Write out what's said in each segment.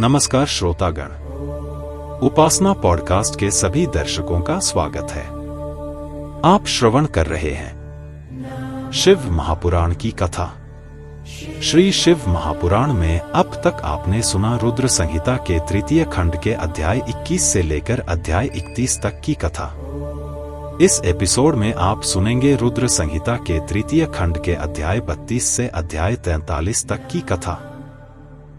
नमस्कार श्रोतागण, उपासना पॉडकास्ट के सभी दर्शकों का स्वागत है। आप श्रवण कर रहे हैं शिव महापुराण की कथा। श्री शिव महापुराण में अब तक आपने सुना रुद्र संहिता के तृतीय खंड के अध्याय 21 से लेकर अध्याय 31 तक की कथा। इस एपिसोड में आप सुनेंगे रुद्र संहिता के तृतीय खंड के अध्याय 32 से अध्याय 43 तक की कथा।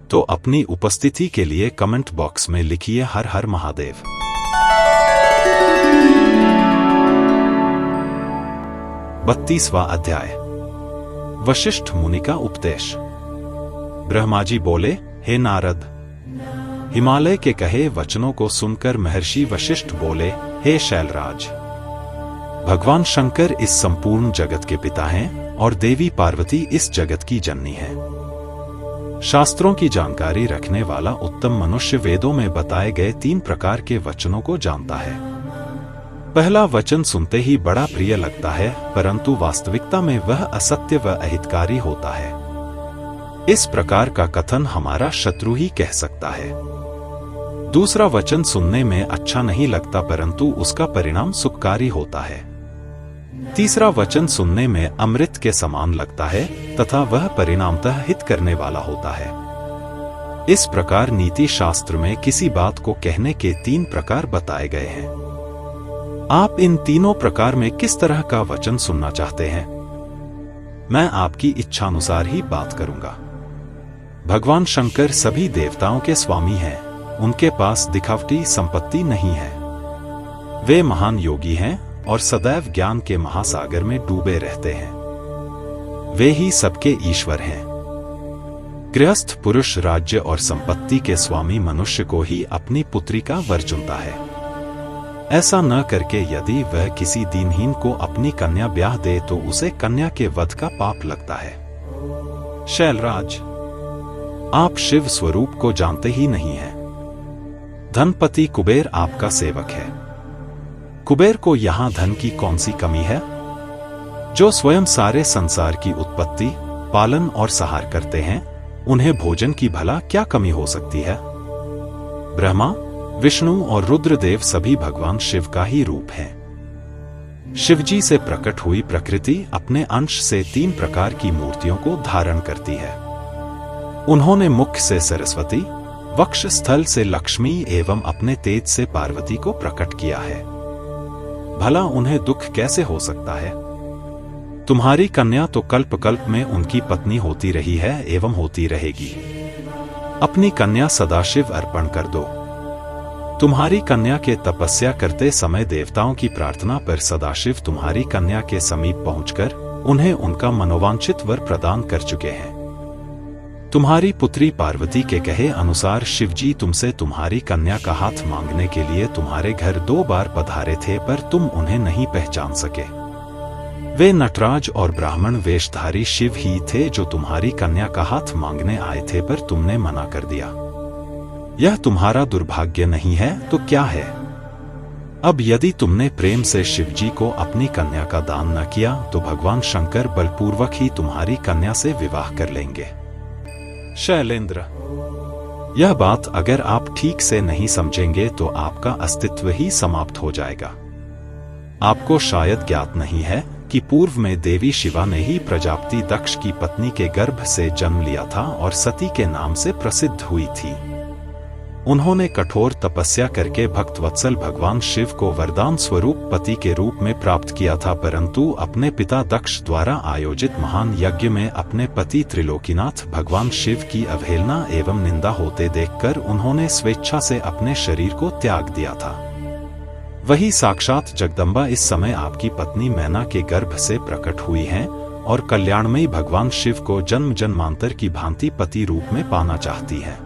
तो अपनी उपस्थिति के लिए कमेंट बॉक्स में लिखिए हर हर महादेव। बत्तीसवां अध्याय। वशिष्ठ मुनि का उपदेश। ब्रह्मा जी बोले, हे नारद, हिमालय के कहे वचनों को सुनकर महर्षि वशिष्ठ बोले, हे शैलराज, भगवान शंकर इस संपूर्ण जगत के पिता हैं और देवी पार्वती इस जगत की जननी है। शास्त्रों की जानकारी रखने वाला उत्तम मनुष्य वेदों में बताए गए 3 प्रकार के वचनों को जानता है। पहला वचन सुनते ही बड़ा प्रिय लगता है, परंतु वास्तविकता में वह असत्य व अहितकारी होता है। इस प्रकार का कथन हमारा शत्रु ही कह सकता है। दूसरा वचन सुनने में अच्छा नहीं लगता, परंतु उसका परिणाम सुखकारी होता है। तीसरा वचन सुनने में अमृत के समान लगता है तथा वह परिणामतः हित करने वाला होता है। इस प्रकार नीति शास्त्र में किसी बात को कहने के 3 प्रकार बताए गए हैं। आप इन तीनों प्रकार में किस तरह का वचन सुनना चाहते हैं? मैं आपकी इच्छानुसार ही बात करूंगा। भगवान शंकर सभी देवताओं के स्वामी हैं। उनके पास दिखावटी संपत्ति नहीं है। वे महान योगी हैं और सदैव ज्ञान के महासागर में डूबे रहते हैं। वे ही सबके ईश्वर हैं। गृहस्थ पुरुष राज्य और संपत्ति के स्वामी मनुष्य को ही अपनी पुत्री का वर चुनता है। ऐसा न करके यदि वह किसी दीनहीन को अपनी कन्या ब्याह दे तो उसे कन्या के वध का पाप लगता है। शैलराज, आप शिव स्वरूप को जानते ही नहीं हैं। धनपति कुबेर आपका सेवक है। कुबेर को यहां धन की कौन सी कमी है? जो स्वयं सारे संसार की उत्पत्ति, पालन और सहार करते हैं, उन्हें भोजन की भला क्या कमी हो सकती है? ब्रह्मा, विष्णु और रुद्रदेव सभी भगवान शिव का ही रूप हैं। शिवजी से प्रकट हुई प्रकृति अपने अंश से 3 प्रकार की मूर्तियों को धारण करती है। उन्होंने मुख से सरस्वती, वक्ष स्थल से लक्ष्मी एवं अपने तेज से पार्वती को प्रकट किया है। भला उन्हें दुख कैसे हो सकता है? तुम्हारी कन्या तो कल्प कल्प में उनकी पत्नी होती रही है एवं होती रहेगी। अपनी कन्या सदाशिव अर्पण कर दो। तुम्हारी कन्या के तपस्या करते समय देवताओं की प्रार्थना पर सदाशिव तुम्हारी कन्या के समीप पहुंचकर उन्हें उनका मनोवांछित वर प्रदान कर चुके हैं। तुम्हारी पुत्री पार्वती के कहे अनुसार शिवजी तुमसे तुम्हारी कन्या का हाथ मांगने के लिए तुम्हारे घर 2 बार पधारे थे, पर तुम उन्हें नहीं पहचान सके। वे नटराज और ब्राह्मण वेशधारी शिव ही थे जो तुम्हारी कन्या का हाथ मांगने आए थे, पर तुमने मना कर दिया। यह तुम्हारा दुर्भाग्य नहीं है तो क्या है? अब यदि तुमने प्रेम से शिवजी को अपनी कन्या का दान न किया तो भगवान शंकर बलपूर्वक ही तुम्हारी कन्या से विवाह कर लेंगे। शैलेंद्र, यह बात अगर आप ठीक से नहीं समझेंगे तो आपका अस्तित्व ही समाप्त हो जाएगा। आपको शायद ज्ञात नहीं है कि पूर्व में देवी शिवा ने ही प्रजापति दक्ष की पत्नी के गर्भ से जन्म लिया था और सती के नाम से प्रसिद्ध हुई थी। उन्होंने कठोर तपस्या करके भक्तवत्सल भगवान शिव को वरदान स्वरूप पति के रूप में प्राप्त किया था, परंतु अपने पिता दक्ष द्वारा आयोजित महान यज्ञ में अपने पति त्रिलोकीनाथ भगवान शिव की अवहेलना एवं निंदा होते देखकर उन्होंने स्वेच्छा से अपने शरीर को त्याग दिया था। वही साक्षात जगदम्बा इस समय आपकी पत्नी मैना के गर्भ से प्रकट हुई हैं और कल्याणमयी भगवान शिव को जन्म जन्मांतर की भांति पति रूप में पाना चाहती हैं।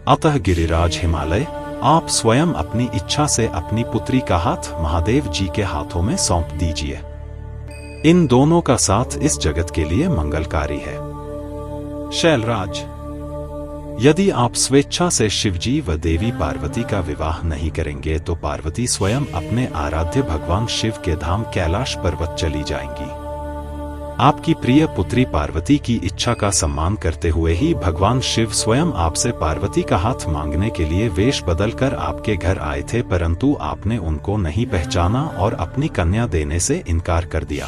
अतः गिरिराज हिमालय, आप स्वयं अपनी इच्छा से अपनी पुत्री का हाथ महादेव जी के हाथों में सौंप दीजिए। इन दोनों का साथ इस जगत के लिए मंगलकारी है। शैलराज, यदि आप स्वेच्छा से शिवजी व देवी पार्वती का विवाह नहीं करेंगे तो पार्वती स्वयं अपने आराध्य भगवान शिव के धाम कैलाश पर्वत चली जाएंगी। आपकी प्रिय पुत्री पार्वती की इच्छा का सम्मान करते हुए ही भगवान शिव स्वयं आपसे पार्वती का हाथ मांगने के लिए वेश बदलकर आपके घर आए थे, परंतु आपने उनको नहीं पहचाना और अपनी कन्या देने से इनकार कर दिया।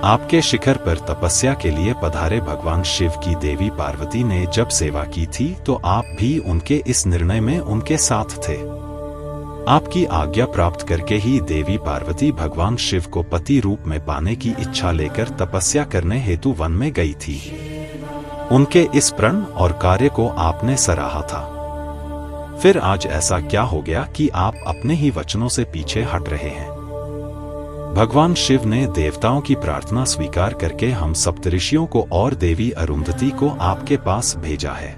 आपके शिखर पर तपस्या के लिए पधारे भगवान शिव की देवी पार्वती ने जब सेवा की थी तो आप भी उनके इस निर्णय में उनके साथ थे। आपकी आज्ञा प्राप्त करके ही देवी पार्वती भगवान शिव को पति रूप में पाने की इच्छा लेकर तपस्या करने हेतु वन में गई थी। उनके इस प्रण और कार्य को आपने सराहा था। फिर आज ऐसा क्या हो गया कि आप अपने ही वचनों से पीछे हट रहे हैं? भगवान शिव ने देवताओं की प्रार्थना स्वीकार करके हम सप्तऋषियों को और देवी अरुंधति को आपके पास भेजा है।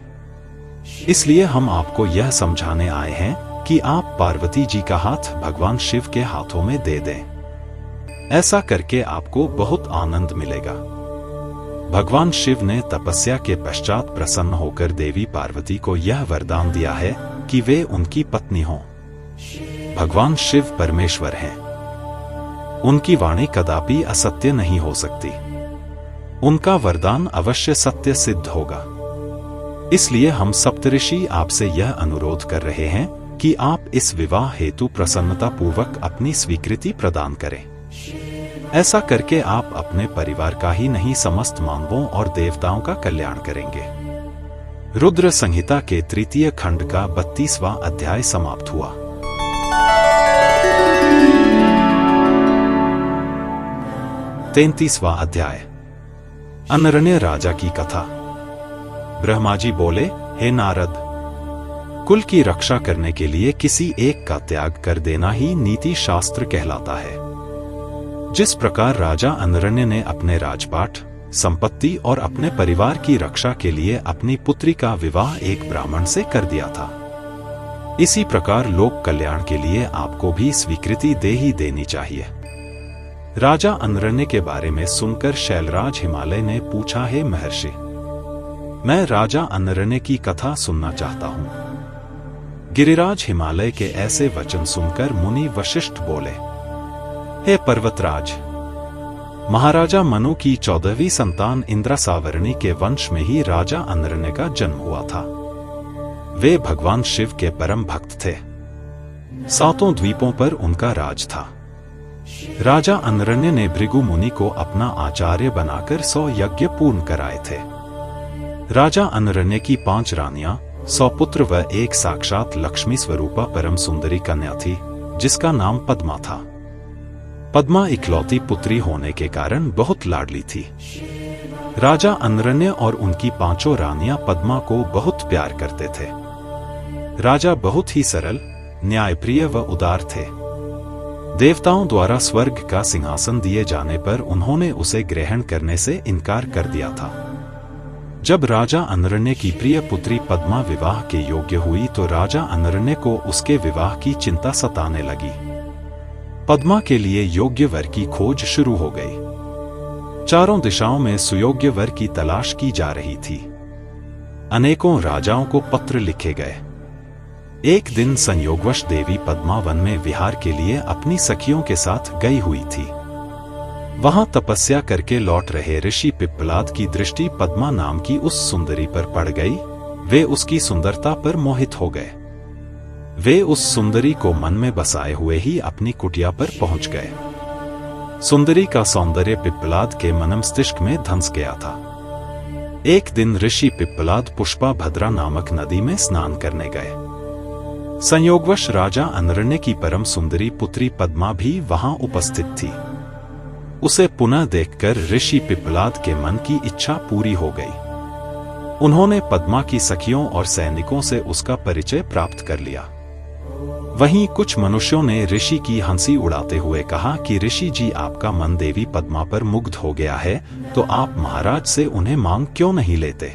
इसलिए हम आपको यह समझाने आए हैं कि आप पार्वती जी का हाथ भगवान शिव के हाथों में दे दें। ऐसा करके आपको बहुत आनंद मिलेगा। भगवान शिव ने तपस्या के पश्चात प्रसन्न होकर देवी पार्वती को यह वरदान दिया है कि वे उनकी पत्नी हों। भगवान शिव परमेश्वर हैं। उनकी वाणी कदापि असत्य नहीं हो सकती। उनका वरदान अवश्य सत्य सिद्ध होगा। इसलिए हम सप्तऋषि आपसे यह अनुरोध कर रहे हैं कि आप इस विवाह हेतु प्रसन्नता पूर्वक अपनी स्वीकृति प्रदान करें। ऐसा करके आप अपने परिवार का ही नहीं समस्त मानवों और देवताओं का कल्याण करेंगे। रुद्र संहिता के तृतीय खंड का 32वां अध्याय समाप्त हुआ। 33वां अध्याय। अनरण्य राजा की कथा। ब्रह्मा जी बोले, हे नारद, कुल की रक्षा करने के लिए किसी एक का त्याग कर देना ही नीति शास्त्र कहलाता है। जिस प्रकार राजा अनरण्य ने अपने राजपाट, संपत्ति और अपने परिवार की रक्षा के लिए अपनी पुत्री का विवाह एक ब्राह्मण से कर दिया था, इसी प्रकार लोक कल्याण के लिए आपको भी स्वीकृति दे ही देनी चाहिए। राजा अनरण्य के बारे में सुनकर शैलराज हिमालय ने पूछा, हे महर्षि, मैं राजा अनरण्य की कथा सुनना चाहता हूं। गिरिराज हिमालय के ऐसे वचन सुनकर मुनि वशिष्ठ बोले, हे पर्वतराज, महाराजा मनु की 14वीं संतान इंद्रसावर्णी के वंश में ही राजा अनरण्य का जन्म हुआ था। वे भगवान शिव के परम भक्त थे। 7 द्वीपों पर उनका राज था। राजा अनरण्य ने भृगु मुनि को अपना आचार्य बनाकर 100 यज्ञ पूर्ण कराए थे। राजा अनरण्य की 5 रानियां, 100 पुत्र व एक साक्षात लक्ष्मी स्वरूपा परम सुंदरी कन्या थी, जिसका नाम पद्मा था। पद्मा इकलौती पुत्री होने के कारण बहुत लाडली थी। राजा अनरण्य और उनकी 5 रानियां पद्मा को बहुत प्यार करते थे। राजा बहुत ही सरल, न्यायप्रिय व उदार थे। देवताओं द्वारा स्वर्ग का सिंहासन दिए जाने पर उन्होंने उसे ग्रहण करने से इनकार कर दिया था। जब राजा अनरण्य की प्रिय पुत्री पद्मा विवाह के योग्य हुई तो राजा अनरण्य को उसके विवाह की चिंता सताने लगी। पद्मा के लिए योग्य वर की खोज शुरू हो गई। चारों दिशाओं में सुयोग्य वर की तलाश की जा रही थी। अनेकों राजाओं को पत्र लिखे गए। एक दिन संयोगवश देवी पद्मा वन में विहार के लिए अपनी सखियों के साथ गई हुई थी। वहां तपस्या करके लौट रहे ऋषि पिप्पलाद की दृष्टि पद्मा नाम की उस सुंदरी पर पड़ गई। वे उसकी सुंदरता पर मोहित हो गए। वे उस सुंदरी को मन में बसाए हुए ही अपनी कुटिया पर पहुंच गए। सुंदरी का सौंदर्य पिप्पलाद के मन मस्तिष्क में धंस गया था। एक दिन ऋषि पिप्पलाद पुष्पा भद्रा नामक नदी में स्नान करने गए। संयोगवश राजा अनरण्य की परम सुंदरी पुत्री पद्मा भी वहां उपस्थित थी। उसे पुनः देखकर ऋषि पिप्पलाद के मन की इच्छा पूरी हो गई। उन्होंने पद्मा की सखियों और सैनिकों से उसका परिचय प्राप्त कर लिया। वहीं कुछ मनुष्यों ने ऋषि की हंसी उड़ाते हुए कहा कि ऋषि जी, आपका मन देवी पद्मा पर मुग्ध हो गया है, तो आप महाराज से उन्हें मांग क्यों नहीं लेते?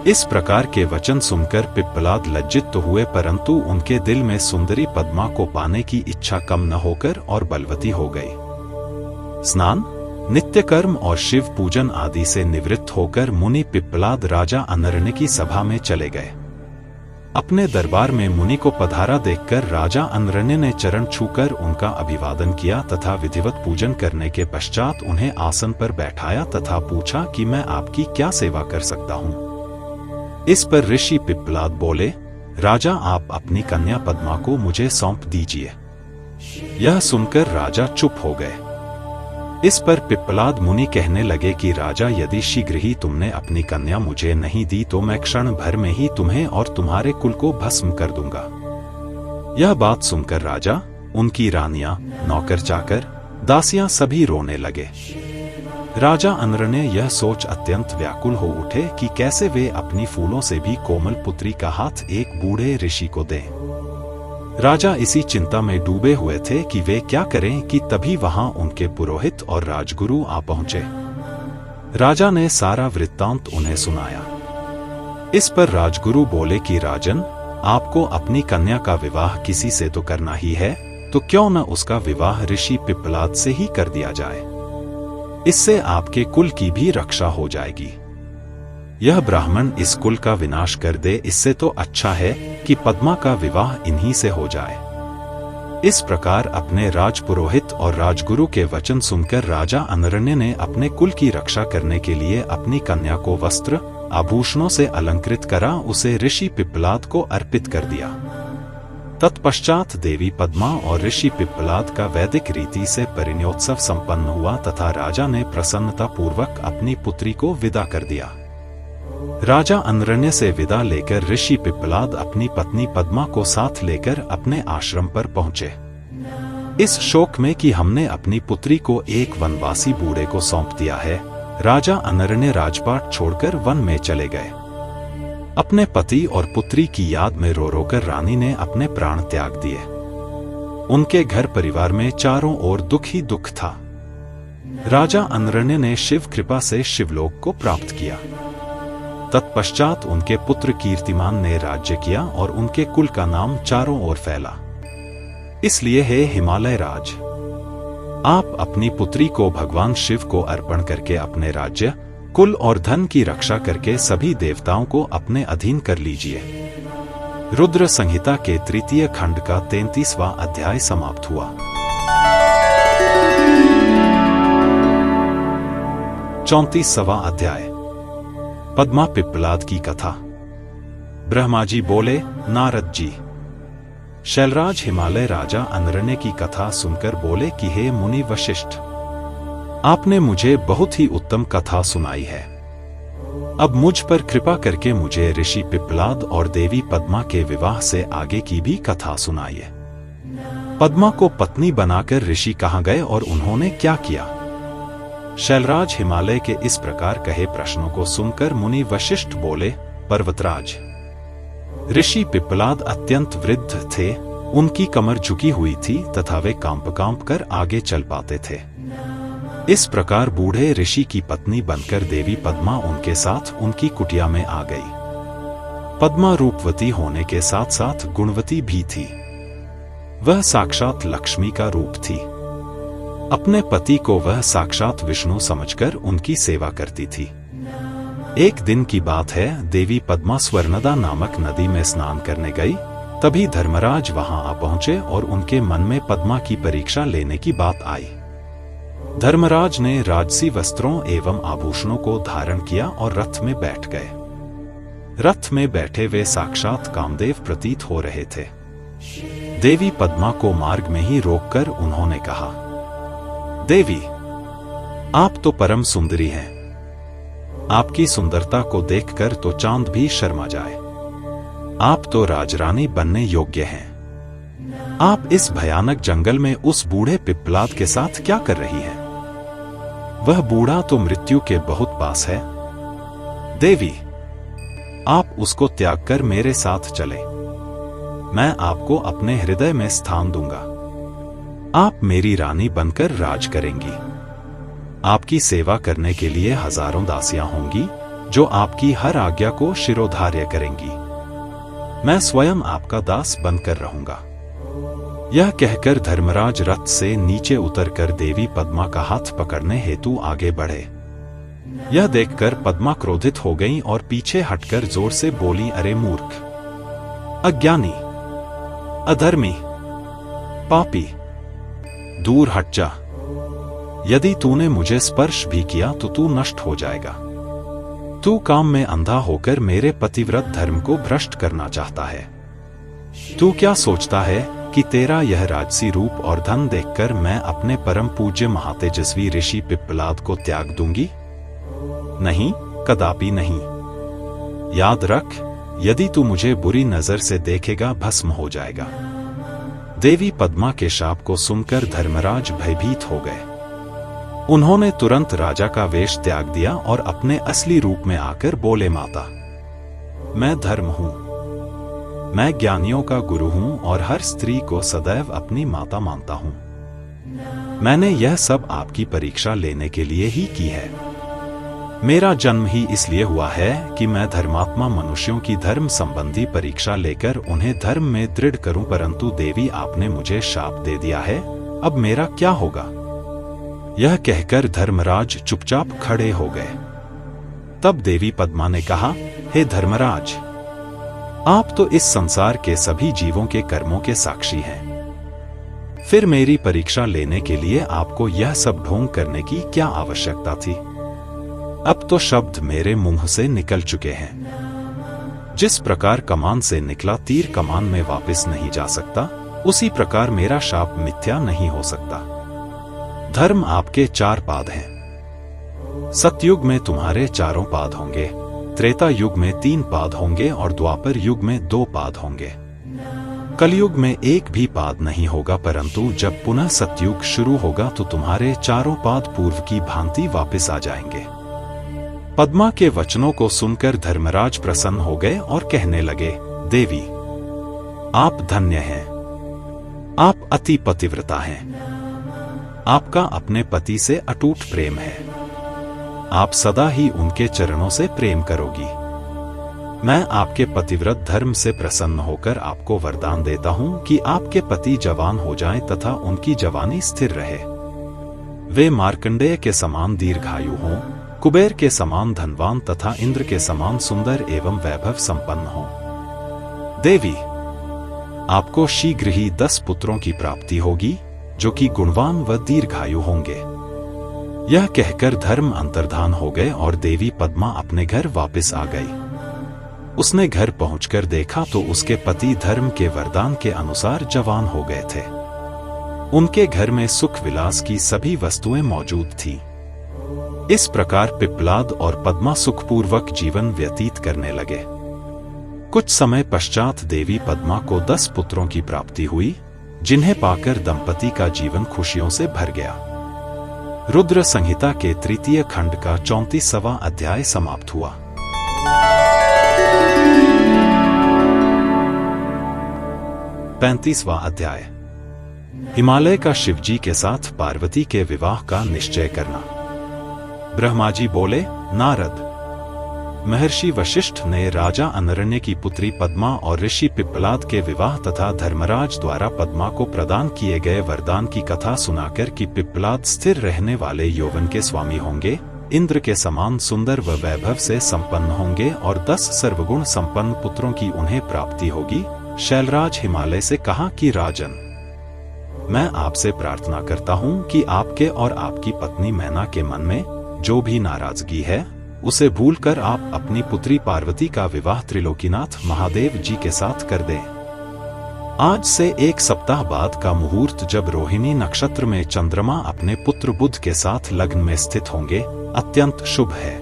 इस प्रकार के वचन सुनकर पिप्पलाद लज्जित तो हुए, परंतु उनके दिल में सुंदरी पद्मा को पाने की इच्छा कम न होकर और बलवती हो गई। स्नान, नित्य कर्म और शिव पूजन आदि से निवृत्त होकर मुनि पिप्पलाद राजा अनरण्य की सभा में चले गए। अपने दरबार में मुनि को पधारा देखकर राजा अनरण्य ने चरण छूकर उनका अभिवादन किया तथा विधिवत पूजन करने के पश्चात उन्हें आसन पर बैठाया तथा पूछा कि मैं आपकी क्या सेवा कर सकता हूँ। इस पर ऋषि पिप्पलाद बोले, राजा आप अपनी कन्या पद्मा को मुझे सौंप दीजिए। यह सुनकर राजा चुप हो गए। इस पर पिप्पलाद मुनि कहने लगे कि राजा यदि शीघ्र ही तुमने अपनी कन्या मुझे नहीं दी तो मैं क्षण भर में ही तुम्हें और तुम्हारे कुल को भस्म कर दूंगा। यह बात सुनकर राजा, उनकी रानियां, नौकर चाकर, दासियां सभी रोने लगे। राजा अनरण्य यह सोच अत्यंत व्याकुल हो उठे कि कैसे वे अपनी फूलों से भी कोमल पुत्री का हाथ एक बूढ़े ऋषि को दें। राजा इसी चिंता में डूबे हुए थे कि वे क्या करें कि तभी वहां उनके पुरोहित और राजगुरु आ पहुंचे। राजा ने सारा वृत्तांत उन्हें सुनाया। इस पर राजगुरु बोले कि राजन, आपको अपनी कन्या का विवाह किसी से तो करना ही है, तो क्यों न उसका विवाह ऋषि पिप्पलाद से ही कर दिया जाए। इससे आपके कुल की भी रक्षा हो जाएगी। यह ब्राह्मण इस कुल का विनाश कर दे, इससे तो अच्छा है कि पद्मा का विवाह इन्हीं से हो जाए। इस प्रकार अपने राजपुरोहित और राजगुरु के वचन सुनकर राजा अनरण्य ने अपने कुल की रक्षा करने के लिए अपनी कन्या को वस्त्र आभूषणों से अलंकृत करा उसे ऋषि पिप्पलाद को अर्पित कर दिया। तत्पश्चात देवी पद्मा और ऋषि पिप्पलाद का वैदिक रीति से परिणयोत्सव संपन्न हुआ तथा राजा ने प्रसन्नता पूर्वक अपनी पुत्री को विदा कर दिया। राजा अनरण्य से विदा लेकर ऋषि पिप्पलाद अपनी पत्नी पद्मा को साथ लेकर अपने आश्रम पर पहुंचे। इस शोक में कि हमने अपनी पुत्री को एक वनवासी बूढ़े को सौंप दिया है, राजा अनरण्य राजपाट छोड़कर वन में चले गए। अपने पति और पुत्री की याद में रो रोकर रानी ने अपने प्राण त्याग दिए। उनके घर परिवार में चारों ओर दुख ही दुख था। राजा अनरण्य ने शिव कृपा से शिवलोक को प्राप्त किया। तत्पश्चात उनके पुत्र कीर्तिमान ने राज्य किया और उनके कुल का नाम चारों ओर फैला। इसलिए हे हिमालय राज, आप अपनी पुत्री को भगवान शिव को अर्पण करके अपने राज्य, कुल और धन की रक्षा करके सभी देवताओं को अपने अधीन कर लीजिए। रुद्र संहिता के तृतीय खंड का 33वां अध्याय समाप्त हुआ। 34वां अध्याय। पद्मा पिप्पलाद की कथा। ब्रह्मा जी बोले, नारद जी, शैलराज हिमालय राजा अनरण्य की कथा सुनकर बोले कि हे मुनि वशिष्ठ, आपने मुझे बहुत ही उत्तम कथा सुनाई है। अब मुझ पर कृपा करके मुझे ऋषि पिप्पलाद और देवी पद्मा के विवाह से आगे की भी कथा सुनाइए। पद्मा को पत्नी बनाकर ऋषि कहाँ गए और उन्होंने क्या किया? शैलराज हिमालय के इस प्रकार कहे प्रश्नों को सुनकर मुनि वशिष्ठ बोले, पर्वतराज, ऋषि पिप्पलाद अत्यंत वृद्ध थे, उनकी कमर झुकी हुई थी तथा वे कांप कर आगे चल पाते थे। इस प्रकार बूढ़े ऋषि की पत्नी बनकर देवी पद्मा उनके साथ उनकी कुटिया में आ गई। पद्मा रूपवती होने के साथ साथ गुणवती भी थी। वह साक्षात लक्ष्मी का रूप थी। अपने पति को वह साक्षात विष्णु समझकर उनकी सेवा करती थी। एक दिन की बात है, देवी पद्मा स्वर्णदा नामक नदी में स्नान करने गई। तभी धर्मराज वहां आ पहुंचे और उनके मन में पद्मा की परीक्षा लेने की बात आई। धर्मराज ने राजसी वस्त्रों एवं आभूषणों को धारण किया और रथ में बैठ गए। रथ में बैठे वे साक्षात कामदेव प्रतीत हो रहे थे। देवी पद्मा को मार्ग में ही रोककर उन्होंने कहा, देवी, आप तो परम सुंदरी हैं। आपकी सुंदरता को देखकर तो चांद भी शर्मा जाए। आप तो राजरानी बनने योग्य हैं। आप इस भयानक जंगल में उस बूढ़े पिप्पलाद के साथ क्या कर रही हैं? वह बूढ़ा तो मृत्यु के बहुत पास है। देवी, आप उसको त्याग कर मेरे साथ चले। मैं आपको अपने हृदय में स्थान दूंगा। आप मेरी रानी बनकर राज करेंगी। आपकी सेवा करने के लिए हजारों दासियां होंगी जो आपकी हर आज्ञा को शिरोधार्य करेंगी। मैं स्वयं आपका दास बनकर रहूंगा। यह कहकर धर्मराज रथ से नीचे उतरकर देवी पद्मा का हाथ पकड़ने हेतु आगे बढ़े। यह देखकर पद्मा क्रोधित हो गई और पीछे हटकर जोर से बोली, अरे मूर्ख, अज्ञानी, अधर्मी, पापी, दूर हट जा। यदि तूने मुझे स्पर्श भी किया तो तू नष्ट हो जाएगा। तू काम में अंधा होकर मेरे पतिव्रत धर्म को भ्रष्ट करना चाहता है। तू क्या सोचता है कि तेरा यह राजसी रूप और धन देखकर मैं अपने परम पूज्य महातेजस्वी ऋषि पिप्पलाद को त्याग दूंगी? नहीं, कदापि नहीं। याद रख, यदि तू मुझे बुरी नजर से देखेगा भस्म हो जाएगा। देवी पद्मा के शाप को सुनकर धर्मराज भयभीत हो गए। उन्होंने तुरंत राजा का वेश त्याग दिया और अपने असली रूप में आकर बोले, माता, मैं धर्म हूं, मैं ज्ञानियों का गुरु हूं और हर स्त्री को सदैव अपनी माता मानता हूं। मैंने यह सब आपकी परीक्षा लेने के लिए ही की है। मेरा जन्म ही इसलिए हुआ है कि मैं धर्मात्मा मनुष्यों की धर्म संबंधी परीक्षा लेकर उन्हें धर्म में दृढ़ करूं, परंतु देवी आपने मुझे शाप दे दिया है, अब मेरा क्या होगा? यह कहकर धर्मराज चुपचाप खड़े हो गए। तब देवी पद्मा ने कहा, हे धर्मराज, आप तो इस संसार के सभी जीवों के कर्मों के साक्षी हैं। फिर मेरी परीक्षा लेने के लिए आपको यह सब ढोंग करने की क्या आवश्यकता थी? अब तो शब्द मेरे मुंह से निकल चुके हैं। जिस प्रकार कमान से निकला तीर कमान में वापस नहीं जा सकता, उसी प्रकार मेरा शाप मिथ्या नहीं हो सकता। धर्म आपके 4 पाद हैं। सतयुग में तुम्हारे 4 पाद होंगे, त्रेता युग में 3 पाद होंगे और द्वापर युग में 2 पाद होंगे। कलयुग में 1 भी पाद नहीं होगा, परंतु जब पुनः सतयुग शुरू होगा तो तुम्हारे 4 पाद पूर्व की भांति वापस आ जाएंगे। पद्मा के वचनों को सुनकर धर्मराज प्रसन्न हो गए और कहने लगे, देवी, आप धन्य हैं। आप अति पतिव्रता हैं। आपका अपने पति से अटूट प्रेम है। आप सदा ही उनके चरणों से प्रेम करोगी। मैं आपके पतिव्रत धर्म से प्रसन्न होकर आपको वरदान देता हूं कि आपके पति जवान हो जाएं तथा उनकी जवानी स्थिर रहे। वे मार्कंडेय के समान दीर्घायु हों, कुबेर के समान धनवान तथा इंद्र के समान सुंदर एवं वैभव संपन्न हो। देवी, आपको शीघ्र ही 10 पुत्रों की प्राप्ति होगी, जो कि गुणवान व दीर्घायु होंगे। यह कहकर धर्म अंतर्धान हो गए और देवी पद्मा अपने घर वापस आ गई। उसने घर पहुंचकर देखा तो उसके पति धर्म के वरदान के अनुसार जवान हो गए थे। उनके घर में सुख विलास की सभी वस्तुएं मौजूद थीं। इस प्रकार पिप्पलाद और पद्मा सुखपूर्वक जीवन व्यतीत करने लगे। कुछ समय पश्चात देवी पद्मा को 10 पुत्रों की प्राप्ति हुई, जिन्हें पाकर दंपति का जीवन खुशियों से भर गया। रुद्र संहिता के 3 खंड का 34वां अध्याय समाप्त हुआ। पैंतीसवां अध्याय, हिमालय का शिवजी के साथ पार्वती के विवाह का निश्चय करना। ब्रह्मा जी बोले, नारद, महर्षि वशिष्ठ ने राजा अनरण्य की पुत्री पद्मा और ऋषि पिप्पलाद के विवाह तथा धर्मराज द्वारा पद्मा को प्रदान किए गए वरदान की कथा सुनाकर कि पिप्पलाद स्थिर रहने वाले यौवन के स्वामी होंगे, इंद्र के समान सुंदर व वैभव से संपन्न होंगे और 10 सर्वगुण संपन्न पुत्रों की उन्हें प्राप्ति होगी, शैलराज हिमालय से कहा कि राजन, मैं आपसे प्रार्थना करता हूं कि आपके और आपकी पत्नी मैना के मन में जो भी नाराजगी है उसे भूलकर आप अपनी पुत्री पार्वती का विवाह त्रिलोकीनाथ महादेव जी के साथ कर दें। आज से 1 सप्ताह बाद का मुहूर्त जब रोहिणी नक्षत्र में चंद्रमा अपने पुत्र बुध के साथ लग्न में स्थित होंगे, अत्यंत शुभ है।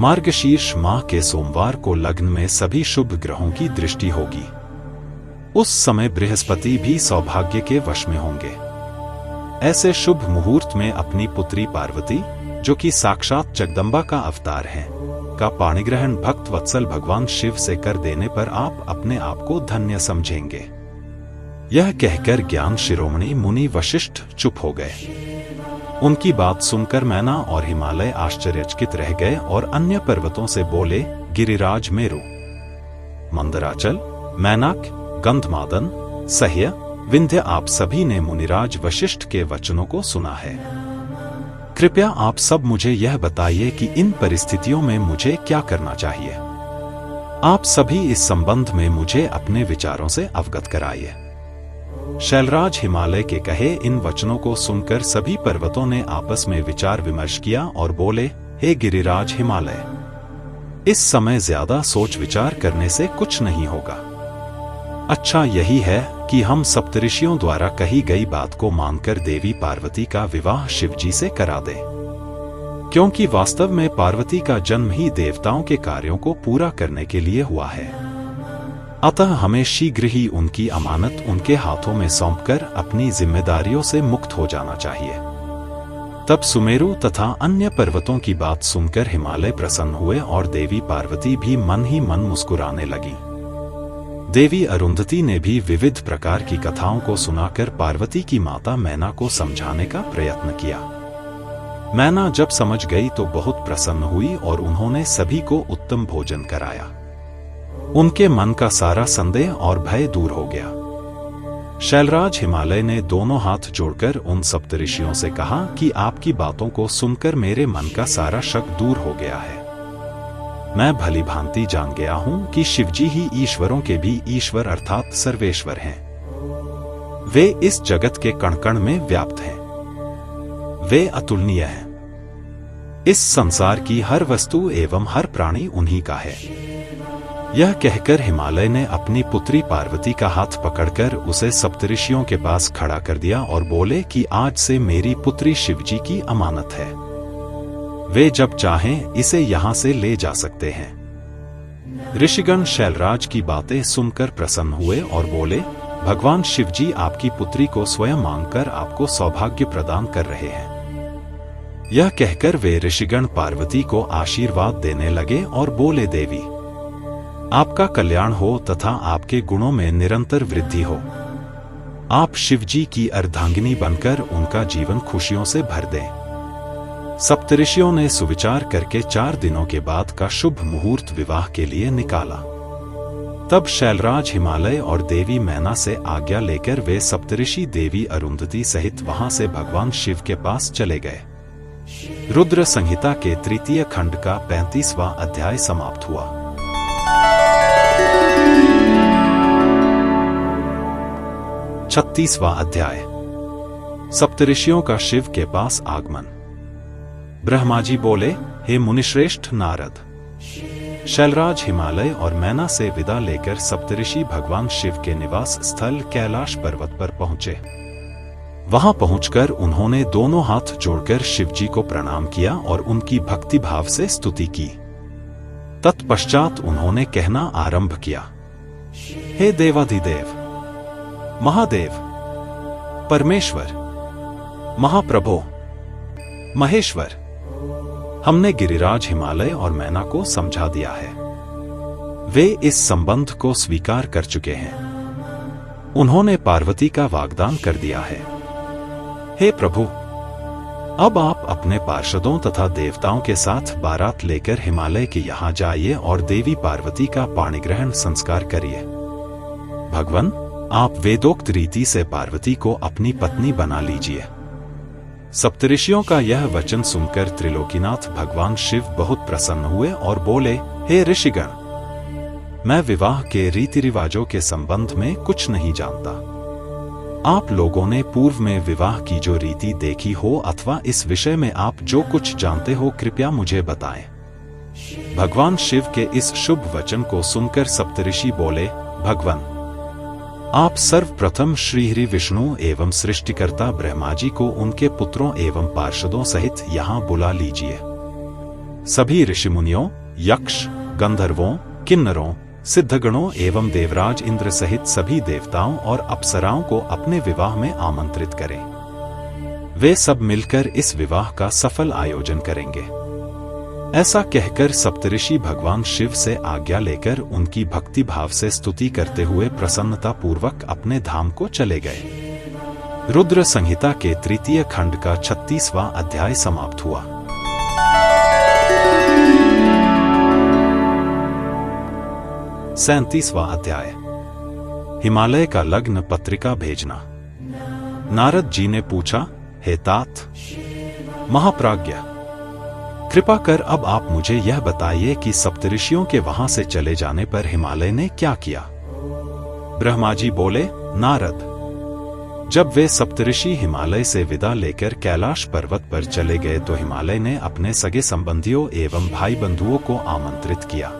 मार्गशीर्ष माह के सोमवार को लग्न में सभी शुभ ग्रहों की दृष्टि होगी। उस समय बृहस्पति भी सौभाग्य के वश में होंगे। ऐसे शुभ मुहूर्त में अपनी पुत्री पार्वती, जो कि साक्षात जगदम्बा का अवतार है, का पाणिग्रहण भक्त वत्सल भगवान शिव से कर देने पर आप अपने आप को धन्य समझेंगे। यह कहकर ज्ञान शिरोमणि मुनि वशिष्ठ चुप हो गए। उनकी बात सुनकर मैना और हिमालय आश्चर्यचकित रह गए और अन्य पर्वतों से बोले, गिरिराज मेरु, मंदराचल, मैनाक, गंधमादन, सह्य, विंध्य, आप सभी ने मुनिराज वशिष्ठ के वचनों को सुना है। कृपया आप सब मुझे यह बताइए कि इन परिस्थितियों में मुझे क्या करना चाहिए। आप सभी इस संबंध में मुझे अपने विचारों से अवगत कराइए। शैलराज हिमालय के कहे इन वचनों को सुनकर सभी पर्वतों ने आपस में विचार विमर्श किया और बोले, हे गिरिराज हिमालय, इस समय ज्यादा सोच विचार करने से कुछ नहीं होगा। अच्छा यही है कि हम सप्तऋषियों द्वारा कही गई बात को मानकर देवी पार्वती का विवाह शिवजी से करा दें, क्योंकि वास्तव में पार्वती का जन्म ही देवताओं के कार्यों को पूरा करने के लिए हुआ है। अतः हमें शीघ्र ही उनकी अमानत उनके हाथों में सौंपकर अपनी जिम्मेदारियों से मुक्त हो जाना चाहिए। तब सुमेरु तथा अन्य पर्वतों की बात सुनकर हिमालय प्रसन्न हुए और देवी पार्वती भी मन ही मन मुस्कुराने लगी। देवी अरुंधति ने भी विविध प्रकार की कथाओं को सुनाकर पार्वती की माता मैना को समझाने का प्रयत्न किया। मैना जब समझ गई तो बहुत प्रसन्न हुई और उन्होंने सभी को उत्तम भोजन कराया। उनके मन का सारा संदेह और भय दूर हो गया। शैलराज हिमालय ने दोनों हाथ जोड़कर उन सप्तऋषियों से कहा कि आपकी बातों को सुनकर मेरे मन का सारा शक दूर हो गया है। मैं भली भांति जान गया हूं कि शिवजी ही ईश्वरों के भी ईश्वर अर्थात सर्वेश्वर हैं। वे इस जगत के कण कण में व्याप्त हैं। वे अतुलनीय हैं। इस संसार की हर वस्तु एवं हर प्राणी उन्हीं का है। यह कहकर हिमालय ने अपनी पुत्री पार्वती का हाथ पकड़कर उसे सप्तऋषियों के पास खड़ा कर दिया और बोले कि आज से मेरी पुत्री शिवजी की अमानत है। वे जब चाहें इसे यहां से ले जा सकते हैं। ऋषिगण शैलराज की बातें सुनकर प्रसन्न हुए और बोले, भगवान शिवजी आपकी पुत्री को स्वयं मांगकर आपको सौभाग्य प्रदान कर रहे हैं। यह कहकर वे ऋषिगण पार्वती को आशीर्वाद देने लगे और बोले, देवी आपका कल्याण हो तथा आपके गुणों में निरंतर वृद्धि हो। आप शिवजी की अर्धांगिनी बनकर उनका जीवन खुशियों से भर दें। सप्तऋषियों ने सुविचार करके 4 दिनों के बाद का शुभ मुहूर्त विवाह के लिए निकाला। तब शैलराज हिमालय और देवी मैना से आज्ञा लेकर वे सप्तऋषि देवी अरुंधति सहित वहां से भगवान शिव के पास चले गए। रुद्र संहिता के 3 खंड का 35वां अध्याय समाप्त हुआ। 36वां अध्याय। सप्तऋषियों का शिव के पास आगमन। ब्रह्मा जी बोले, हे मुनिश्रेष्ठ नारद, शैलराज हिमालय और मैना से विदा लेकर सप्तऋषि भगवान शिव के निवास स्थल कैलाश पर्वत पर पहुंचे। वहां पहुंचकर उन्होंने दोनों हाथ जोड़कर शिवजी को प्रणाम किया और उनकी भक्ति भाव से स्तुति की। तत्पश्चात उन्होंने कहना आरंभ किया, हे देवाधिदेव, महादेव, परमेश्वर, महाप्रभो, महेश्वर, हमने गिरिराज हिमालय और मैना को समझा दिया है। वे इस संबंध को स्वीकार कर चुके हैं। उन्होंने पार्वती का वाग्दान कर दिया है। हे प्रभु, अब आप अपने पार्षदों तथा देवताओं के साथ बारात लेकर हिमालय के यहाँ जाइए और देवी पार्वती का पाणिग्रहण संस्कार करिए। भगवान, आप वेदोक्त रीति से पार्वती को अपनी पत्नी बना लीजिए। सप्तऋषियों का यह वचन सुनकर त्रिलोकीनाथ भगवान शिव बहुत प्रसन्न हुए और बोले, हे ऋषिगण, मैं विवाह के रीति रिवाजों के संबंध में कुछ नहीं जानता। आप लोगों ने पूर्व में विवाह की जो रीति देखी हो अथवा इस विषय में आप जो कुछ जानते हो कृपया मुझे बताएं। भगवान शिव के इस शुभ वचन को सुनकर सप्तऋषि बोले, भगवान, आप सर्वप्रथम श्रीहरि विष्णु एवं सृष्टिकर्ता ब्रह्मा जी को उनके पुत्रों एवं पार्षदों सहित यहाँ बुला लीजिए। सभी ऋषिमुनियों, यक्ष, गंधर्वों, किन्नरों, सिद्धगणों एवं देवराज इंद्र सहित सभी देवताओं और अप्सराओं को अपने विवाह में आमंत्रित करें। वे सब मिलकर इस विवाह का सफल आयोजन करेंगे। ऐसा कहकर सप्तऋषि भगवान शिव से आज्ञा लेकर उनकी भक्ति भाव से स्तुति करते हुए प्रसन्नता पूर्वक अपने धाम को चले गए। रुद्र संहिता के 3 खंड का 36वां अध्याय समाप्त हुआ। 37वां अध्याय। हिमालय का लग्न पत्रिका भेजना। नारद जी ने पूछा, हे तात, महाप्राज्ञ, कृपा कर अब आप मुझे यह बताइए कि सप्तऋषियों के वहां से चले जाने पर हिमालय ने क्या किया। ब्रह्मा जी बोले, नारद, जब वे सप्तऋषि हिमालय से विदा लेकर कैलाश पर्वत पर चले गए तो हिमालय ने अपने सगे संबंधियों एवं भाई बंधुओं को आमंत्रित किया।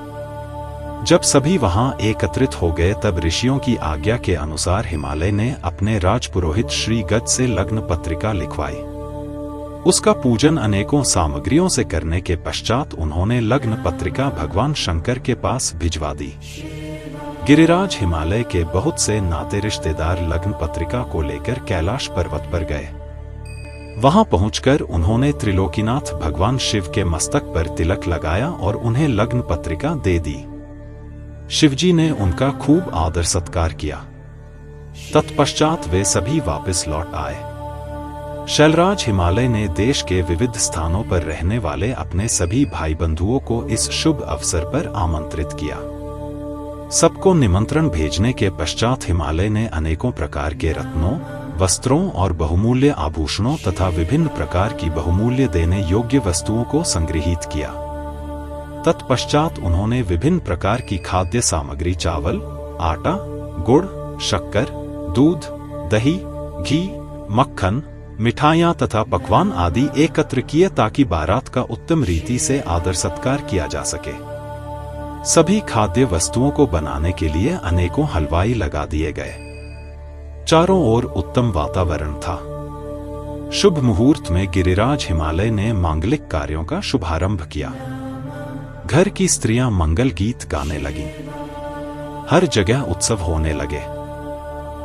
जब सभी वहां एकत्रित हो गए तब ऋषियों की आज्ञा के अनुसार हिमालय ने अपने राजपुरोहित श्री गज से लग्न पत्रिका लिखवाई। उसका पूजन अनेकों सामग्रियों से करने के पश्चात उन्होंने लग्न पत्रिका भगवान शंकर के पास भिजवा दी। गिरिराज हिमालय के बहुत से नाते रिश्तेदार लग्न पत्रिका को लेकर कैलाश पर्वत पर गए। वहां पहुंचकर उन्होंने त्रिलोकीनाथ भगवान शिव के मस्तक पर तिलक लगाया और उन्हें लग्न पत्रिका दे दी। शिवजी ने उनका खूब आदर सत्कार किया। तत्पश्चात वे सभी वापस लौट आए। शैलराज हिमालय ने देश के विविध स्थानों पर रहने वाले अपने सभी भाई बंधुओं को इस शुभ अवसर पर आमंत्रित किया। सबको निमंत्रण भेजने के पश्चात हिमालय ने अनेकों प्रकार के रत्नों, वस्त्रों और बहुमूल्य आभूषणों तथा विभिन्न प्रकार की बहुमूल्य देने योग्य वस्तुओं को संग्रहित किया। तत्पश्चात उन्होंने विभिन्न प्रकार की खाद्य सामग्री चावल, आटा, गुड़, शक्कर, दूध, दही, घी, मक्खन, मिठाइयां तथा पकवान आदि एकत्र किए ताकि बारात का उत्तम रीति से आदर सत्कार किया जा सके। सभी खाद्य वस्तुओं को बनाने के लिए अनेकों हलवाई लगा दिए गए। चारों ओर उत्तम वातावरण था। शुभ मुहूर्त में गिरिराज हिमालय ने मांगलिक कार्यों का शुभारंभ किया। घर की स्त्रियां मंगल गीत गाने लगीं। हर जगह उत्सव होने लगे।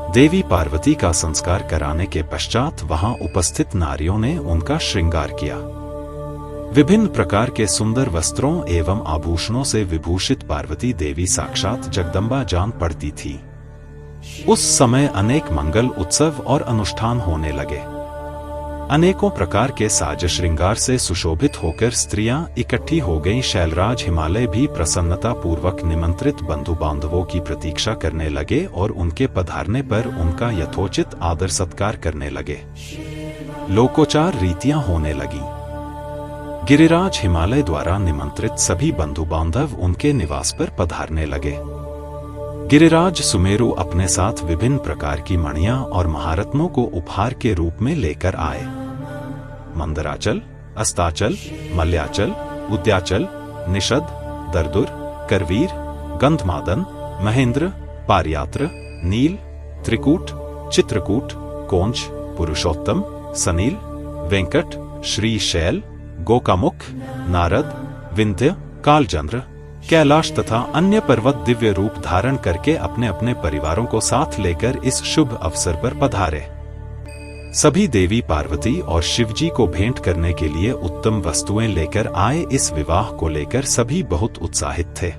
देवी पार्वती का संस्कार कराने के पश्चात वहां उपस्थित नारियों ने उनका श्रृंगार किया। विभिन्न प्रकार के सुंदर वस्त्रों एवं आभूषणों से विभूषित पार्वती देवी साक्षात जगदम्बा जान पड़ती थी। उस समय अनेक मंगल उत्सव और अनुष्ठान होने लगे। अनेकों प्रकार के साज श्रृंगार से सुशोभित होकर स्त्रियां इकट्ठी हो गईं। शैलराज हिमालय भी प्रसन्नता पूर्वक निमंत्रित बंधु बांधवों की प्रतीक्षा करने लगे और उनके पधारने पर उनका यथोचित आदर सत्कार करने लगे। लोकोचार रीतियां होने लगीं। गिरिराज हिमालय द्वारा निमंत्रित सभी बंधु बांधव उनके निवास पर पधारने लगे। गिरिराज सुमेरु अपने साथ विभिन्न प्रकार की मणियां और महारत्नों को उपहार के रूप में लेकर आए। मंदराचल, अस्ताचल, मल्याचल, उद्याचल, निषद, दरदुर, करवीर, गंधमादन, महेंद्र, पारयात्र, नील, त्रिकूट, चित्रकूट, कोंच, पुरुषोत्तम, सनील, वेंकट, श्रीशैल, गोकामुख, नारद, विंध्य, कालचंद्र, कैलाश तथा अन्य पर्वत दिव्य रूप धारण करके अपने अपने परिवारों को साथ लेकर इस शुभ अवसर पर पधारे। सभी देवी पार्वती और शिवजी को भेंट करने के लिए उत्तम वस्तुएं लेकर आए। इस विवाह को लेकर सभी बहुत उत्साहित थे।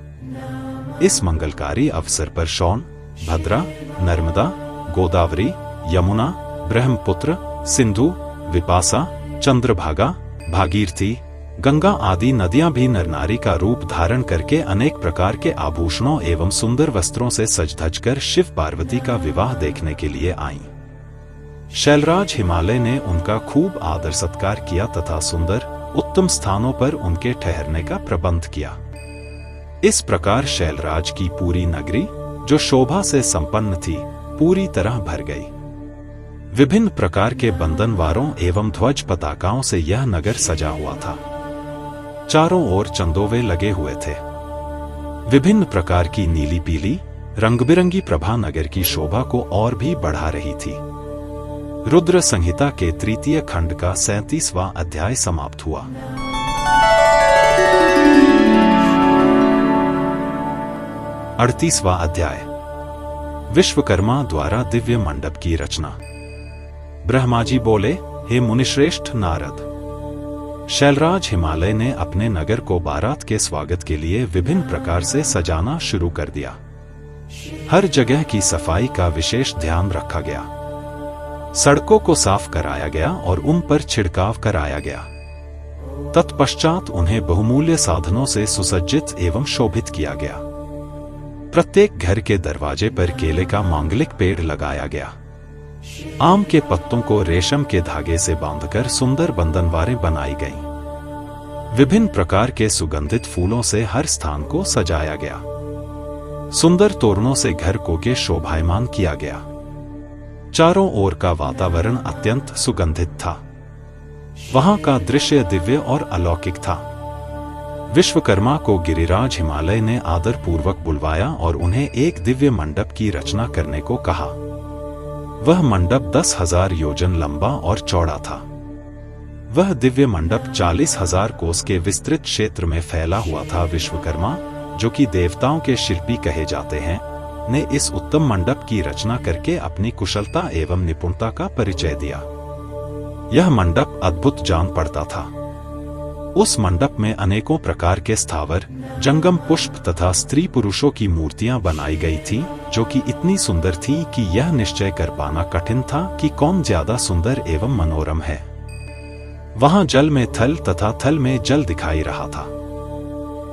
इस मंगलकारी अवसर पर शौन, भद्रा, नर्मदा, गोदावरी, यमुना, ब्रह्मपुत्र, सिंधु, विपासा, चंद्रभागा, भागीरथी, गंगा आदि नदियां भी नर नारी का रूप धारण करके अनेक प्रकार के आभूषणों एवं सुंदर वस्त्रों से सज-धज कर शिव पार्वती का विवाह देखने के लिए आईं। शैलराज हिमालय ने उनका खूब आदर सत्कार किया तथा सुंदर उत्तम स्थानों पर उनके ठहरने का प्रबंध किया। इस प्रकार शैलराज की पूरी नगरी, जो शोभा से संपन्न थी, पूरी तरह भर गई। विभिन्न प्रकार के बंधनवारों एवं ध्वज पताकाओं से यह नगर सजा हुआ था। चारों ओर चंदोवे लगे हुए थे। विभिन्न प्रकार की नीली पीली रंग-बिरंगी प्रभा नगर की शोभा को और भी बढ़ा रही थी। रुद्र संहिता के तृतीय खंड का 37वां अध्याय समाप्त हुआ। अड़तीसवां अध्याय, विश्वकर्मा द्वारा दिव्य मंडप की रचना। ब्रह्मा जी बोले, हे मुनिश्रेष्ठ नारद, शैलराज हिमालय ने अपने नगर को बारात के स्वागत के लिए विभिन्न प्रकार से सजाना शुरू कर दिया। हर जगह की सफाई का विशेष ध्यान रखा गया। सड़कों को साफ कराया गया और उन पर छिड़काव कराया गया। तत्पश्चात उन्हें बहुमूल्य साधनों से सुसज्जित एवं शोभित किया गया। प्रत्येक घर के दरवाजे पर केले का मांगलिक पेड़ लगाया गया। आम के पत्तों को रेशम के धागे से बांधकर सुंदर बंधनवारें बनाई गईं। विभिन्न प्रकार के सुगंधित फूलों से हर स्थान को सजाया गया। सुंदर तोरणों से घर को के शोभायमान किया गया। चारों ओर का वातावरण अत्यंत सुगंधित था। वहां का दृश्य दिव्य और अलौकिक था। विश्वकर्मा को गिरिराज हिमालय ने आदरपूर्वक बुलवाया और उन्हें एक दिव्य मंडप की रचना करने को कहा। वह मंडप 10,000 योजन लंबा और चौड़ा था। वह दिव्य मंडप 40,000 कोस के विस्तृत क्षेत्र में फैला हुआ था। विश्वकर्मा, जो कि देवताओं के शिल्पी कहे जाते हैं, ने इस उत्तम मंडप की रचना करके अपनी कुशलता एवं निपुणता का परिचय दिया। यह मंडप अद्भुत जान पड़ता था। उस मंडप में अनेकों प्रकार के स्थावर, जंगम पुष्प तथा स्त्री पुरुषों की मूर्तियां बनाई गई थीं, जो कि इतनी सुंदर थीं कि यह निश्चय कर पाना कठिन था कि कौन ज्यादा सुंदर एवं मनोरम है। वहां जल में थल तथा थल में जल दिखाई रहा था।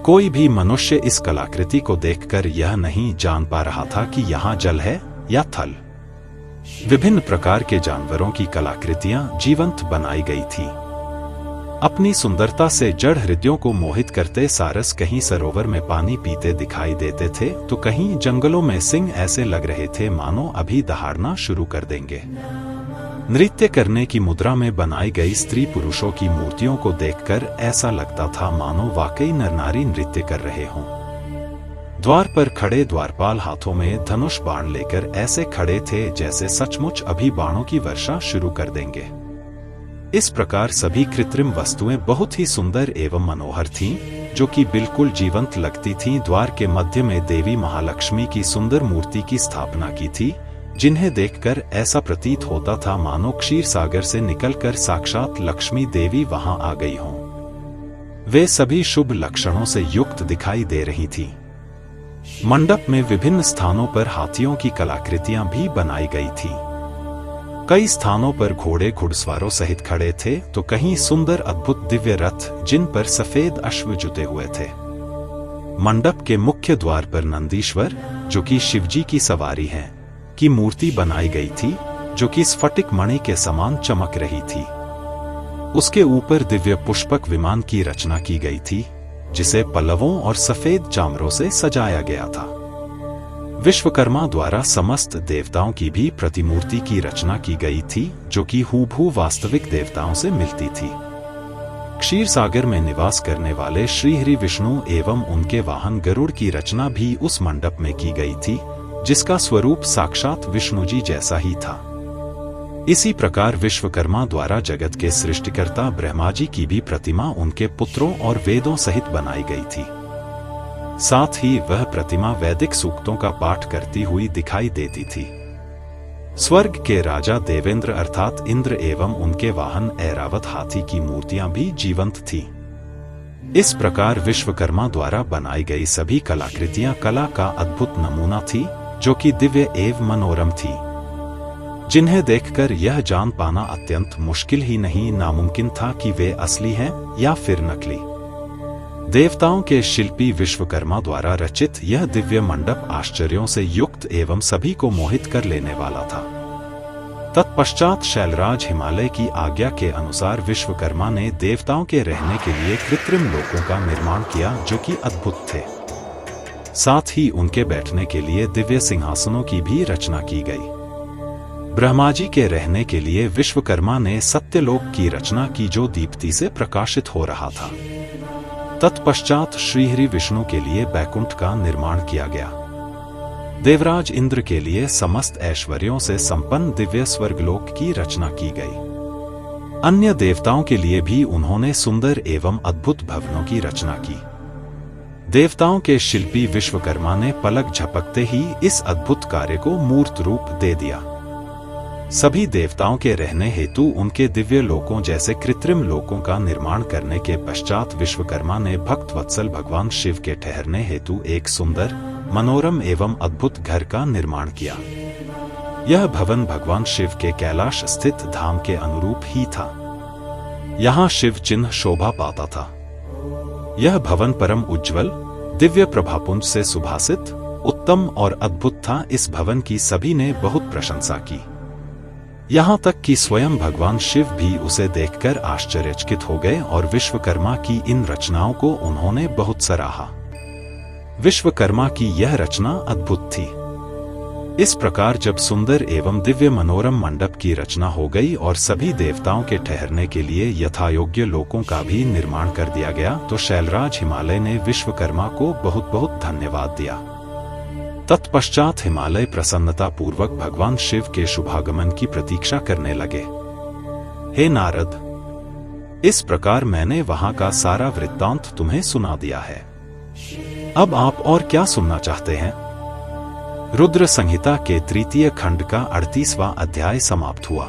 कोई भी मनुष्य इस कलाकृति को देखकर यह नहीं जान पा रहा था कि यहाँ जल है या थल। विभिन्न प्रकार के जानवरों की कलाकृतियां जीवंत बनाई गई थी। अपनी सुंदरता से जड़ हृदयों को मोहित करते सारस कहीं सरोवर में पानी पीते दिखाई देते थे, तो कहीं जंगलों में सिंह ऐसे लग रहे थे मानो अभी दहाड़ना शुरू कर देंगे। नृत्य करने की मुद्रा में बनाई गई स्त्री पुरुषों की मूर्तियों को देखकर ऐसा लगता था मानो वाकई नर नारी नृत्य कर रहे हों। द्वार पर खड़े द्वारपाल हाथों में धनुष बाण लेकर ऐसे खड़े थे जैसे सचमुच अभी बाणों की वर्षा शुरू कर देंगे। इस प्रकार सभी कृत्रिम वस्तुएं बहुत ही सुंदर एवं मनोहर थीं, जो कि बिल्कुल जीवंत लगती थीं। द्वार के मध्य में देवी महालक्ष्मी की सुंदर मूर्ति की स्थापना की थी, जिन्हें देखकर ऐसा प्रतीत होता था मानो क्षीर सागर से निकलकर साक्षात लक्ष्मी देवी वहां आ गई हों। वे सभी शुभ लक्षणों से युक्त दिखाई दे रही थीं। मंडप में विभिन्न स्थानों पर हाथियों की कलाकृतियां भी बनाई गई थी। कई स्थानों पर घोड़े घुड़सवारों सहित खड़े थे, तो कहीं सुंदर अद्भुत दिव्य रथ जिन पर सफेद अश्व जुते हुए थे। मंडप के मुख्य द्वार पर नंदीश्वर, जो कि शिवजी की सवारी हैं, की मूर्ति बनाई गई थी, जो कि स्फटिक मणि के समान चमक रही थी। उसके ऊपर दिव्य पुष्पक विमान की रचना की गई थी, जिसे पल्लवों और सफेद चामरों से सजाया गया था। विश्वकर्मा द्वारा समस्त देवताओं की भी प्रतिमूर्ति की रचना की गई थी, जो कि हूबहू वास्तविक देवताओं से मिलती थी। क्षीर सागर में निवास करने वाले श्रीहरि विष्णु एवं उनके वाहन गरुड़ की रचना भी उस मंडप में की गई थी, जिसका स्वरूप साक्षात विष्णु जी जैसा ही था। इसी प्रकार विश्वकर्मा द्वारा जगत के सृष्टिकर्ता ब्रह्मा जी की भी प्रतिमा उनके पुत्रों और वेदों सहित बनाई गई थी। साथ ही वह प्रतिमा वैदिक सूक्तों का पाठ करती हुई दिखाई देती थी। स्वर्ग के राजा देवेंद्र अर्थात इंद्र एवं उनके वाहन ऐरावत हाथी की मूर्तियां भी जीवंत थीं। इस प्रकार विश्वकर्मा द्वारा बनाई गई सभी कलाकृतियां कला का अद्भुत नमूना थी, जो कि दिव्य एवं मनोरम थी, जिन्हें देखकर यह जान पाना अत्यंत मुश्किल ही नहीं नामुमकिन था कि वे असली हैं या फिर नकली। देवताओं के शिल्पी विश्वकर्मा द्वारा रचित यह दिव्य मंडप आश्चर्यों से युक्त एवं सभी को मोहित कर लेने वाला था। तत्पश्चात शैलराज हिमालय की आज्ञा के अनुसार विश्वकर्मा ने देवताओं के रहने के लिए कृत्रिम लोकों का निर्माण किया, जो कि अद्भुत थे। साथ ही उनके बैठने के लिए दिव्य सिंहासनों की भी रचना की गई। ब्रह्मा जी के रहने के लिए विश्वकर्मा ने सत्यलोक की रचना की, जो दीप्ति से प्रकाशित हो रहा था। तत्पश्चात श्रीहरि विष्णु के लिए बैकुंठ का निर्माण किया गया। देवराज इंद्र के लिए समस्त ऐश्वर्यों से संपन्न दिव्य स्वर्गलोक की रचना की गई। अन्य देवताओं के लिए भी उन्होंने सुंदर एवं अद्भुत भवनों की रचना की। देवताओं के शिल्पी विश्वकर्मा ने पलक झपकते ही इस अद्भुत कार्य को मूर्त रूप दे दिया। सभी देवताओं के रहने हेतु उनके दिव्य लोकों जैसे कृत्रिम लोकों का निर्माण करने के पश्चात विश्वकर्मा ने भक्त वत्सल भगवान शिव के ठहरने हेतु एक सुंदर, मनोरम एवं अद्भुत घर का निर्माण किया। यह भवन भगवान शिव के कैलाश स्थित धाम के अनुरूप ही था। यहाँ शिव चिन्ह शोभा पाता था। यह भवन परम उज्ज्वल, दिव्य प्रभापुंज से सुभासित, उत्तम और अद्भुत था। इस भवन की सभी ने बहुत प्रशंसा की। यहाँ तक कि स्वयं भगवान शिव भी उसे देखकर आश्चर्यचकित हो गए और विश्वकर्मा की इन रचनाओं को उन्होंने बहुत सराहा। विश्वकर्मा की यह रचना अद्भुत थी। इस प्रकार जब सुंदर एवं दिव्य मनोरम मंडप की रचना हो गई और सभी देवताओं के ठहरने के लिए यथायोग्य लोकों का भी निर्माण कर दिया गया, तो शैलराज हिमालय ने विश्वकर्मा को बहुत बहुत धन्यवाद दिया। तत्पश्चात हिमालय प्रसन्नता पूर्वक भगवान शिव के शुभागमन की प्रतीक्षा करने लगे। हे नारद, इस प्रकार मैंने वहां का सारा वृत्तांत तुम्हें सुना दिया है। अब आप और क्या सुनना चाहते हैं? रुद्र संहिता के 3 खंड का 38वां अध्याय समाप्त हुआ।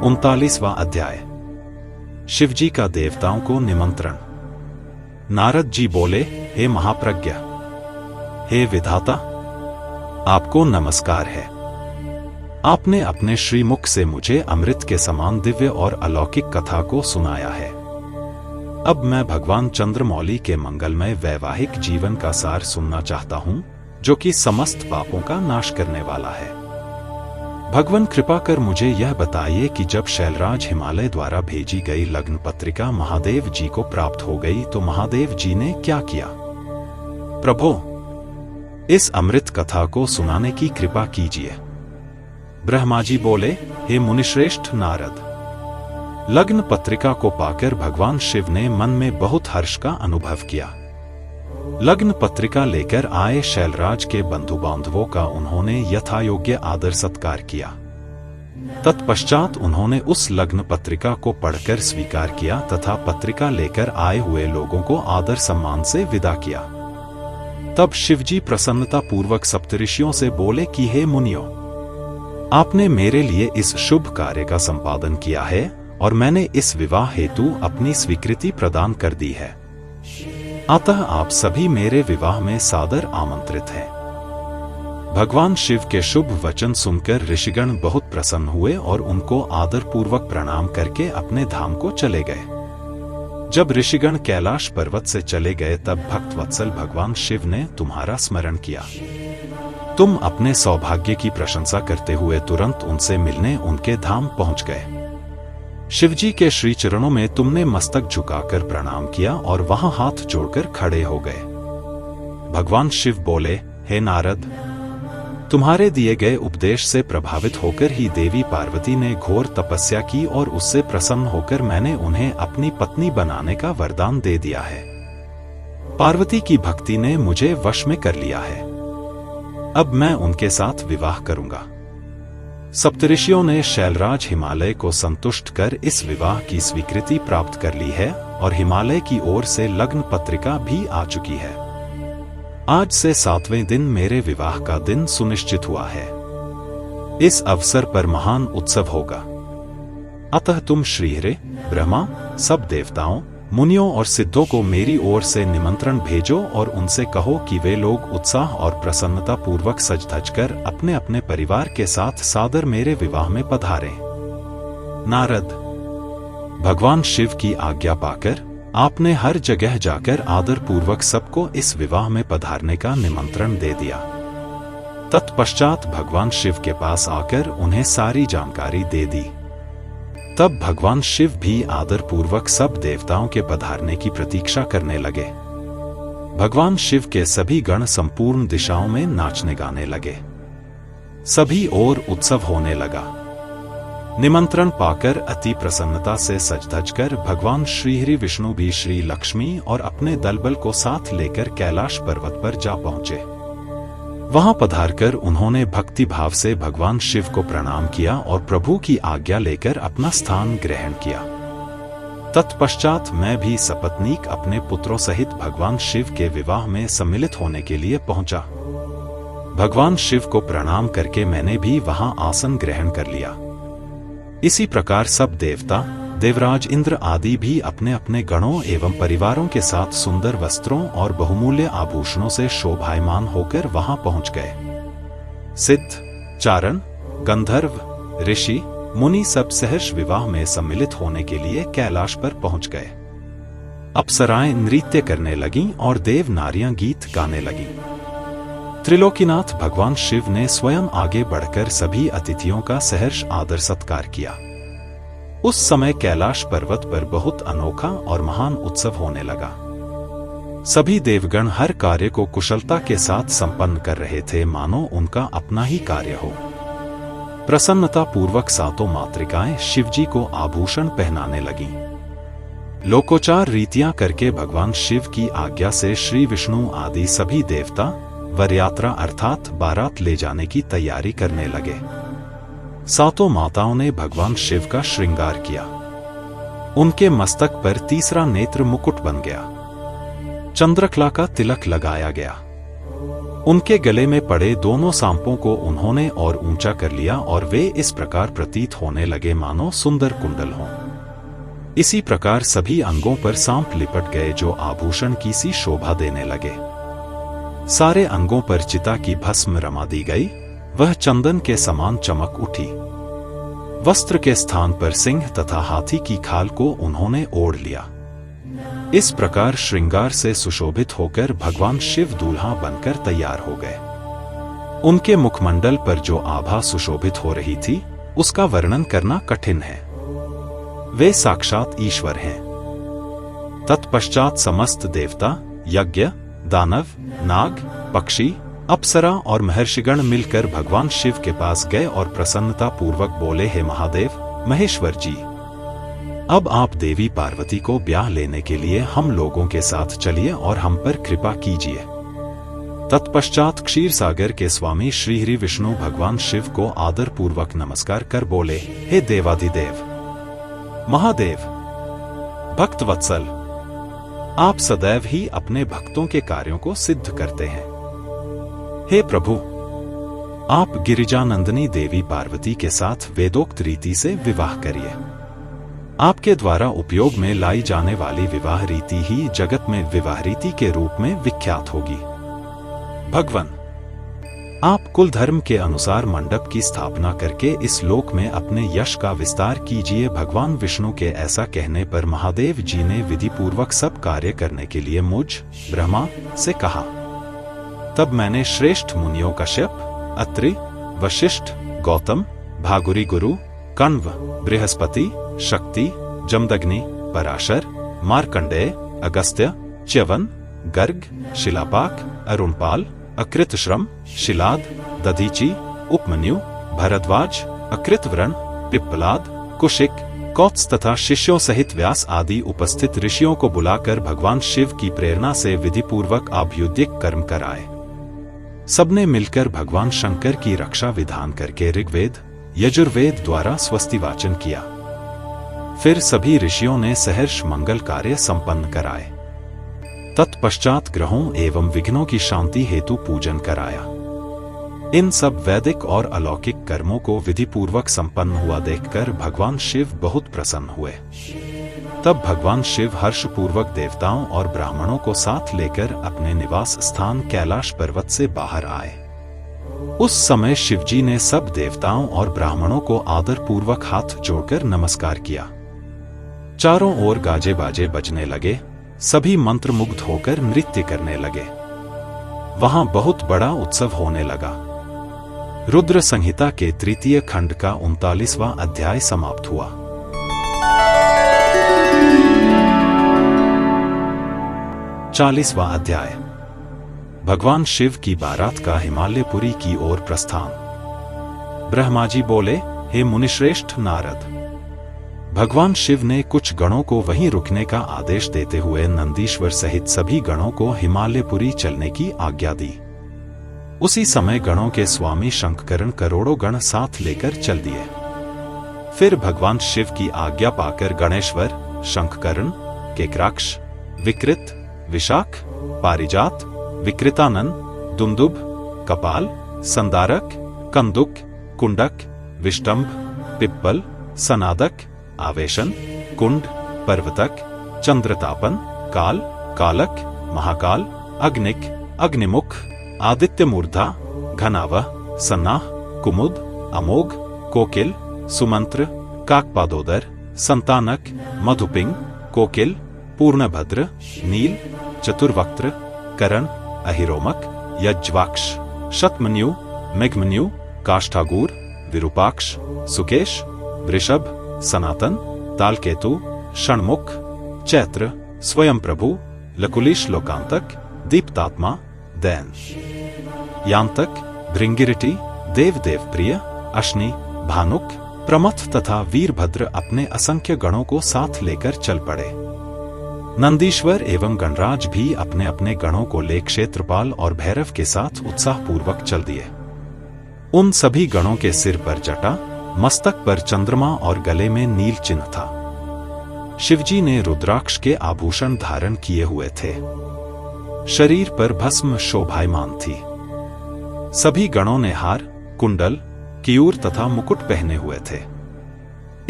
39वां अध्याय। शिवजी का देवताओं को निमंत्रण। नारद जी बोले, हे महाप्रज्ञ, हे विधाता, आपको नमस्कार है। आपने अपने श्रीमुख से मुझे अमृत के समान दिव्य और अलौकिक कथा को सुनाया है। अब मैं भगवान चंद्रमौली के मंगलमय वैवाहिक जीवन का सार सुनना चाहता हूं, जो कि समस्त पापों का नाश करने वाला है। भगवान कृपा कर मुझे यह बताइए कि जब शैलराज हिमालय द्वारा भेजी गई लग्न पत्रिका महादेव जी को प्राप्त हो गई तो महादेव जी ने क्या किया? प्रभो, इस अमृत कथा को सुनाने की कृपा कीजिए। ब्रह्मा जी बोले, हे मुनिश्रेष्ठ नारद, लग्न पत्रिका को पाकर भगवान शिव ने मन में बहुत हर्ष का अनुभव किया। लग्न पत्रिका लेकर आए शैलराज के बंधु बांधवों का उन्होंने यथायोग्य आदर सत्कार किया। तत्पश्चात उन्होंने उस लग्न पत्रिका को पढ़कर स्वीकार किया तथा पत्रिका लेकर आए हुए लोगों को आदर सम्मान से विदा किया। तब शिवजी प्रसन्नता पूर्वक सप्तऋषियों से बोले कि हे मुनियों, आपने मेरे लिए इस शुभ कार्य का संपादन किया है और मैंने इस विवाह हेतु अपनी स्वीकृति प्रदान कर दी है। अतः आप सभी मेरे विवाह में सादर आमंत्रित हैं। भगवान शिव के शुभ वचन सुनकर ऋषिगण बहुत प्रसन्न हुए और उनको आदर पूर्वक प्रणाम करके अपने धाम को चले गए। जब ऋषिगण कैलाश पर्वत से चले गए तब भक्तवत्सल भगवान शिव ने तुम्हारा स्मरण किया। तुम अपने सौभाग्य की प्रशंसा करते हुए तुरंत उनसे मिलने उनके धाम पहुंच गए। शिवजी के श्री चरणों में तुमने मस्तक झुकाकर प्रणाम किया और वहां हाथ जोड़कर खड़े हो गए। भगवान शिव बोले, हे नारद, तुम्हारे दिए गए उपदेश से प्रभावित होकर ही देवी पार्वती ने घोर तपस्या की और उससे प्रसन्न होकर मैंने उन्हें अपनी पत्नी बनाने का वरदान दे दिया है। पार्वती की भक्ति ने मुझे वश में कर लिया है। अब मैं उनके साथ विवाह करूंगा। सप्तऋषियों ने शैलराज हिमालय को संतुष्ट कर इस विवाह की स्वीकृति प्राप्त कर ली है और हिमालय की ओर से लग्न पत्रिका भी आ चुकी है। आज से 7वें दिन मेरे विवाह का दिन सुनिश्चित हुआ है। इस अवसर पर महान उत्सव होगा। अतः तुम श्रीहरि, ब्रह्मा, सब देवताओं, मुनियों और सिद्धों को मेरी ओर से निमंत्रण भेजो और उनसे कहो कि वे लोग उत्साह और प्रसन्नता पूर्वक सज धज कर अपने अपने परिवार के साथ सादर मेरे विवाह में पधारें। नारद, भगवान शिव की आज्ञा पाकर आपने हर जगह जाकर आदर पूर्वक सबको इस विवाह में पधारने का निमंत्रण दे दिया। तत्पश्चात भगवान शिव के पास आकर उन्हें सारी जानकारी दे दी। तब भगवान शिव भी आदर पूर्वक सब देवताओं के पधारने की प्रतीक्षा करने लगे। भगवान शिव के सभी गण संपूर्ण दिशाओं में नाचने गाने लगे। सभी ओर उत्सव होने लगा। निमंत्रण पाकर अति प्रसन्नता से सज धज कर भगवान श्रीहरि विष्णु भी श्री लक्ष्मी और अपने दलबल को साथ लेकर कैलाश पर्वत पर जा पहुंचे। वहां पधारकर उन्होंने भक्ति भाव से भगवान शिव को प्रणाम किया और प्रभु की आज्ञा लेकर अपना स्थान ग्रहण किया। तत्पश्चात मैं भी सपत्नीक अपने पुत्रों सहित भगवान शिव के विवाह में सम्मिलित होने के लिए पहुंचा। भगवान शिव को प्रणाम करके मैंने भी वहां आसन ग्रहण कर लिया। इसी प्रकार सब देवता, देवराज इंद्र आदि भी अपने अपने गणों एवं परिवारों के साथ सुंदर वस्त्रों और बहुमूल्य आभूषणों से शोभायमान होकर वहां पहुंच गए। सिद्ध, चारण, गंधर्व, ऋषि, मुनि सब सहर्ष विवाह में सम्मिलित होने के लिए कैलाश पर पहुंच गए। अप्सराएं नृत्य करने लगीं और देव नारियां गीत गाने लगीं। त्रिलोकीनाथ भगवान शिव ने स्वयं आगे बढ़कर सभी अतिथियों का सहर्ष आदर सत्कार किया। उस समय कैलाश पर्वत पर बहुत अनोखा और महान उत्सव होने लगा। सभी देवगण हर कार्य को कुशलता के साथ संपन्न कर रहे थे, मानो उनका अपना ही कार्य हो। प्रसन्नता पूर्वक सातों मातृकाएं शिवजी को आभूषण पहनाने लगीं। लोकोचार रीतियां करके भगवान शिव की आज्ञा से श्री विष्णु आदि सभी देवता वरयात्रा अर्थात बारात ले जाने की तैयारी करने लगे। सातों माताओं ने भगवान शिव का श्रृंगार किया। उनके मस्तक पर तीसरा नेत्र मुकुट बन गया। चंद्रकला का तिलक लगाया गया। उनके गले में पड़े दोनों सांपों को उन्होंने और ऊंचा कर लिया और वे इस प्रकार प्रतीत होने लगे मानो सुंदर कुंडल हों। इसी प्रकार सभी अंगों पर सांप लिपट गए जो आभूषण की सी शोभा देने लगे। सारे अंगों पर चिता की भस्म रमा दी गई, वह चंदन के समान चमक उठी। वस्त्र के स्थान पर सिंह तथा हाथी की खाल को उन्होंने ओढ़ लिया। इस प्रकार श्रृंगार से सुशोभित होकर भगवान शिव दूल्हा बनकर तैयार हो गए। उनके मुखमंडल पर जो आभा सुशोभित हो रही थी उसका वर्णन करना कठिन है। वे साक्षात ईश्वर हैं। तत्पश्चात समस्त देवता, यज्ञ, दानव, नाग, पक्षी, अप्सरा और महर्षिगण मिलकर भगवान शिव के पास गए और प्रसन्नता पूर्वक बोले, हे महादेव महेश्वर जी, अब आप देवी पार्वती को ब्याह लेने के लिए हम लोगों के साथ चलिए और हम पर कृपा कीजिए। तत्पश्चात क्षीर सागर के स्वामी श्री हरि विष्णु भगवान शिव को आदर पूर्वक नमस्कार कर बोले, हे देवाधिदेव महादेव, भक्त वत्सल, आप सदैव ही अपने भक्तों के कार्यों को सिद्ध करते हैं। हे प्रभु, आप गिरिजानंदिनी देवी पार्वती के साथ वेदोक्त रीति से विवाह करिए। आपके द्वारा उपयोग में लाई जाने वाली विवाह रीति ही जगत में विवाह रीति के रूप में विख्यात होगी। भगवान, आप कुल धर्म के अनुसार मंडप की स्थापना करके इस लोक में अपने यश का विस्तार कीजिए। भगवान विष्णु के ऐसा कहने पर महादेव जी ने विधि पूर्वक सब कार्य करने के लिए मुझ ब्रह्मा से कहा। तब मैंने श्रेष्ठ मुनियों कश्यप, अत्रि, वशिष्ठ, गौतम, भागुरी गुरु, कण्व, बृहस्पति, शक्ति, जमदग्नि, पराशर, मार्कंडेय, अगस्त्य, च्यवन, गर्ग, शिलापाक, अरुणपाल, अकृतश्रम, शिलाद, दधीची, उपमन्यु, भरद्वाज, अकृतव्रण, पिप्पलाद, कुशिक, कौत्स तथा शिष्यों सहित व्यास आदि उपस्थित ऋषियों को बुलाकर भगवान शिव की प्रेरणा से विधिपूर्वक आभ्युदिक कर्म कराए। सबने मिलकर भगवान शंकर की रक्षा विधान करके ऋग्वेद, यजुर्वेद द्वारा स्वस्ति वाचन किया। फिर सभी ऋषियों ने सहर्ष मंगल कार्य संपन्न कराए। तत्पश्चात ग्रहों एवं विघ्नों की शांति हेतु पूजन कराया। इन सब वैदिक और अलौकिक कर्मों को विधिपूर्वक संपन्न हुआ देखकर भगवान शिव बहुत प्रसन्न हुए। तब भगवान शिव हर्षपूर्वक देवताओं और ब्राह्मणों को साथ लेकर अपने निवास स्थान कैलाश पर्वत से बाहर आए। उस समय शिवजी ने सब देवताओं और ब्राह्मणों को आदर पूर्वक हाथ जोड़कर नमस्कार किया। चारों ओर गाजे बाजे बजने लगे। सभी मंत्रमुग्ध होकर नृत्य करने लगे। वहां बहुत बड़ा उत्सव होने लगा। रुद्र संहिता के तृतीय खंड का 39वां अध्याय समाप्त हुआ। 40वां अध्याय। भगवान शिव की बारात का हिमालयपुरी की ओर प्रस्थान। ब्रह्मा जी बोले, हे मुनिश्रेष्ठ नारद, भगवान शिव ने कुछ गणों को वहीं रुकने का आदेश देते हुए नंदीश्वर सहित सभी गणों को हिमालयपुरी चलने की आज्ञा दी। उसी समय गणों के स्वामी शंखकरण करोड़ों गण साथ लेकर चल दिए। फिर भगवान शिव की आज्ञा पाकर गणेश्वर, शंखकरण, केकराक्ष, विकृत, विशाख, पारिजात, विकृतानन, दुंदुभ, कपाल, संदारक, कंदुक, कुंडक, विष्टंभ, पिप्पल, सनादक, आवेशन, कुंड, पर्वतक, चंद्रतापन, काल, कालक, महाकाल, अग्निक, अग्निमुख, आदित्य मूर्धा, घनावह, सन्नाह, कुमुद, अमोघ, कोकिल, सुमंत्र, काकपादोदर, संतानक, मधुपिंग, कोकिल, पूर्णभद्र, नील, चतुर्वक्त्र, करण, अहिरोमक, यज्वाक्ष, शतमन्यु, मेघमन्यु, काष्ठागूर, विरूपाक्ष, सुकेश, वृषभ, सनातन, तालकेतु, षणमुख, चैत्र, स्वयं प्रभु, लकुलिश लोकांतक, दीप्तात्मा, दैन, यांतक, भृंगिरिटी, देवदेव प्रिय, अश्नि, भानुक, प्रमथ तथा वीरभद्र अपने असंख्य गणों को साथ लेकर चल पड़े। नंदीश्वर एवं गणराज भी अपने अपने गणों को ले क्षेत्रपाल और भैरव के साथ उत्साहपूर्वक चल दिए। उन सभी गणों के सिर पर जटा, मस्तक पर चंद्रमा और गले में नील चिन्ह था। शिवजी ने रुद्राक्ष के आभूषण धारण किए हुए थे। शरीर पर भस्म शोभायमान थी। सभी गणों ने हार, कुंडल, कियूर तथा मुकुट पहने हुए थे।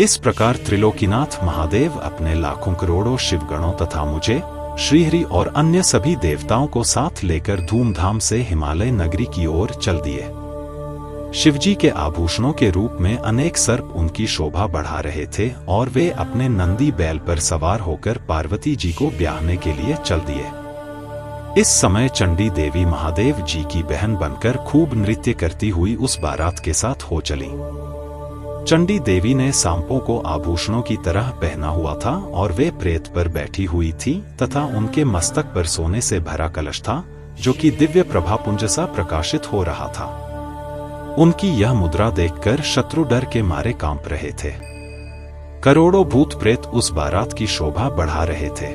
इस प्रकार त्रिलोकीनाथ महादेव अपने लाखों करोड़ों शिवगणों तथा मुझे, श्रीहरि और अन्य सभी देवताओं को साथ लेकर धूमधाम से हिमालय नगरी की ओर चल दिए। शिवजी के आभूषणों के रूप में अनेक सर्प उनकी शोभा बढ़ा रहे थे और वे अपने नंदी बैल पर सवार होकर पार्वती जी को ब्याहने के लिए चल दिए। इस समय चंडी देवी महादेव जी की बहन बनकर खूब नृत्य करती हुई उस बारात के साथ हो चली। चंडी देवी ने सांपों को आभूषणों की तरह पहना हुआ था और वे प्रेत पर बैठी हुई थी तथा उनके मस्तक पर सोने से भरा कलश था जो कि दिव्य प्रभापुंज सा प्रकाशित हो रहा था। उनकी यह मुद्रा देखकर शत्रु डर के मारे कांप रहे थे। करोड़ों भूत प्रेत उस बारात की शोभा बढ़ा रहे थे।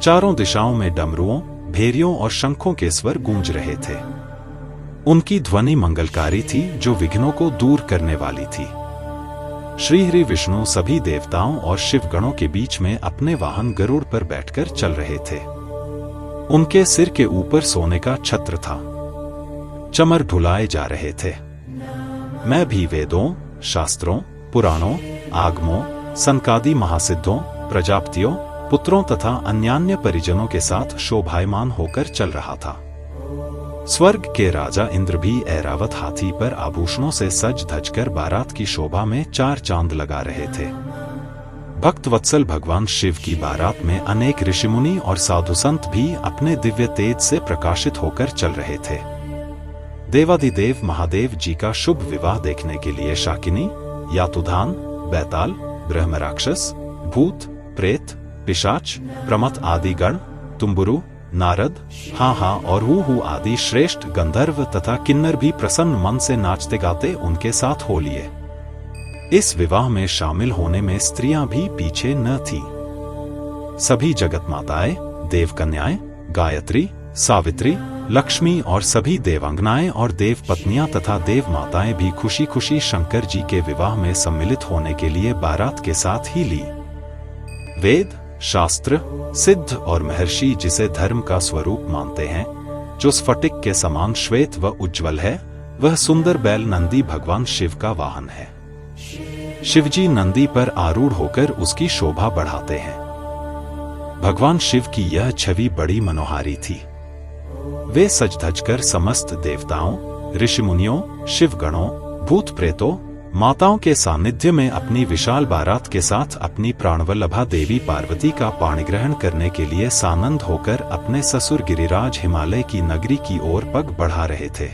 चारों दिशाओं में डमरुओं, भेरियों और शंखों के स्वर गूंज रहे थे। उनकी ध्वनि मंगलकारी थी जो विघ्नों को दूर करने वाली थी। श्रीहरि विष्णु सभी देवताओं और शिवगणों के बीच में अपने वाहन गरुड़ पर बैठकर चल रहे थे। उनके सिर के ऊपर सोने का छत्र था। चमर ढुलाए जा रहे थे। मैं भी वेदों, शास्त्रों, पुराणों, आगमों, सनकादि महासिद्धों, प्रजापतियों, पुत्रों तथा अन्यान्य परिजनों के साथ शोभायमान होकर चल रहा था। स्वर्ग के राजा इंद्र भी ऐरावत हाथी पर आभूषणों से सज धजकर बारात की शोभा में चार चांद लगा रहे थे। भक्त वत्सल भगवान शिव की बारात में अनेक ऋषिमुनि और साधु संत भी अपने दिव्य तेज से प्रकाशित होकर चल रहे थे। देवाधिदेव महादेव जी का शुभ विवाह देखने के लिए शाकिनी, यातुधान, बैताल, ब्रह्मराक्षस, भूत, प्रेत, पिशाच, प्रमथ आदि गण, तुम्बुरु, नारद, हा और हु आदि श्रेष्ठ गंधर्व तथा किन्नर भी प्रसन्न मन से नाचते गाते उनके साथ हो लिए। इस विवाह में शामिल होने में स्त्रियां भी पीछे न थीं। सभी जगत माताएं, देवकन्याएं, गायत्री, सावित्री, लक्ष्मी और सभी देवांगनाएं और देव पत्नियां तथा देव माताएं भी खुशी खुशी शंकर जी के विवाह में सम्मिलित होने के लिए बारात के साथ ही ली। वेद, शास्त्र, सिद्ध और महर्षि जिसे धर्म का स्वरूप मानते हैं, जो स्फटिक के समान श्वेत व उज्ज्वल है, वह सुंदर बैल नंदी भगवान शिव का वाहन है। शिवजी नंदी पर आरूढ़ होकर उसकी शोभा बढ़ाते हैं। भगवान शिव की यह छवि बड़ी मनोहारी थी। वे सज धजकर समस्त देवताओं, ऋषिमुनियों, शिवगणों, भूत प्रेतों, माताओं के सानिध्य में अपनी विशाल बारात के साथ अपनी प्राणवल्लभा देवी पार्वती का पाणिग्रहण करने के लिए सानंद होकर अपने ससुर गिरिराज हिमालय की नगरी की ओर पग बढ़ा रहे थे।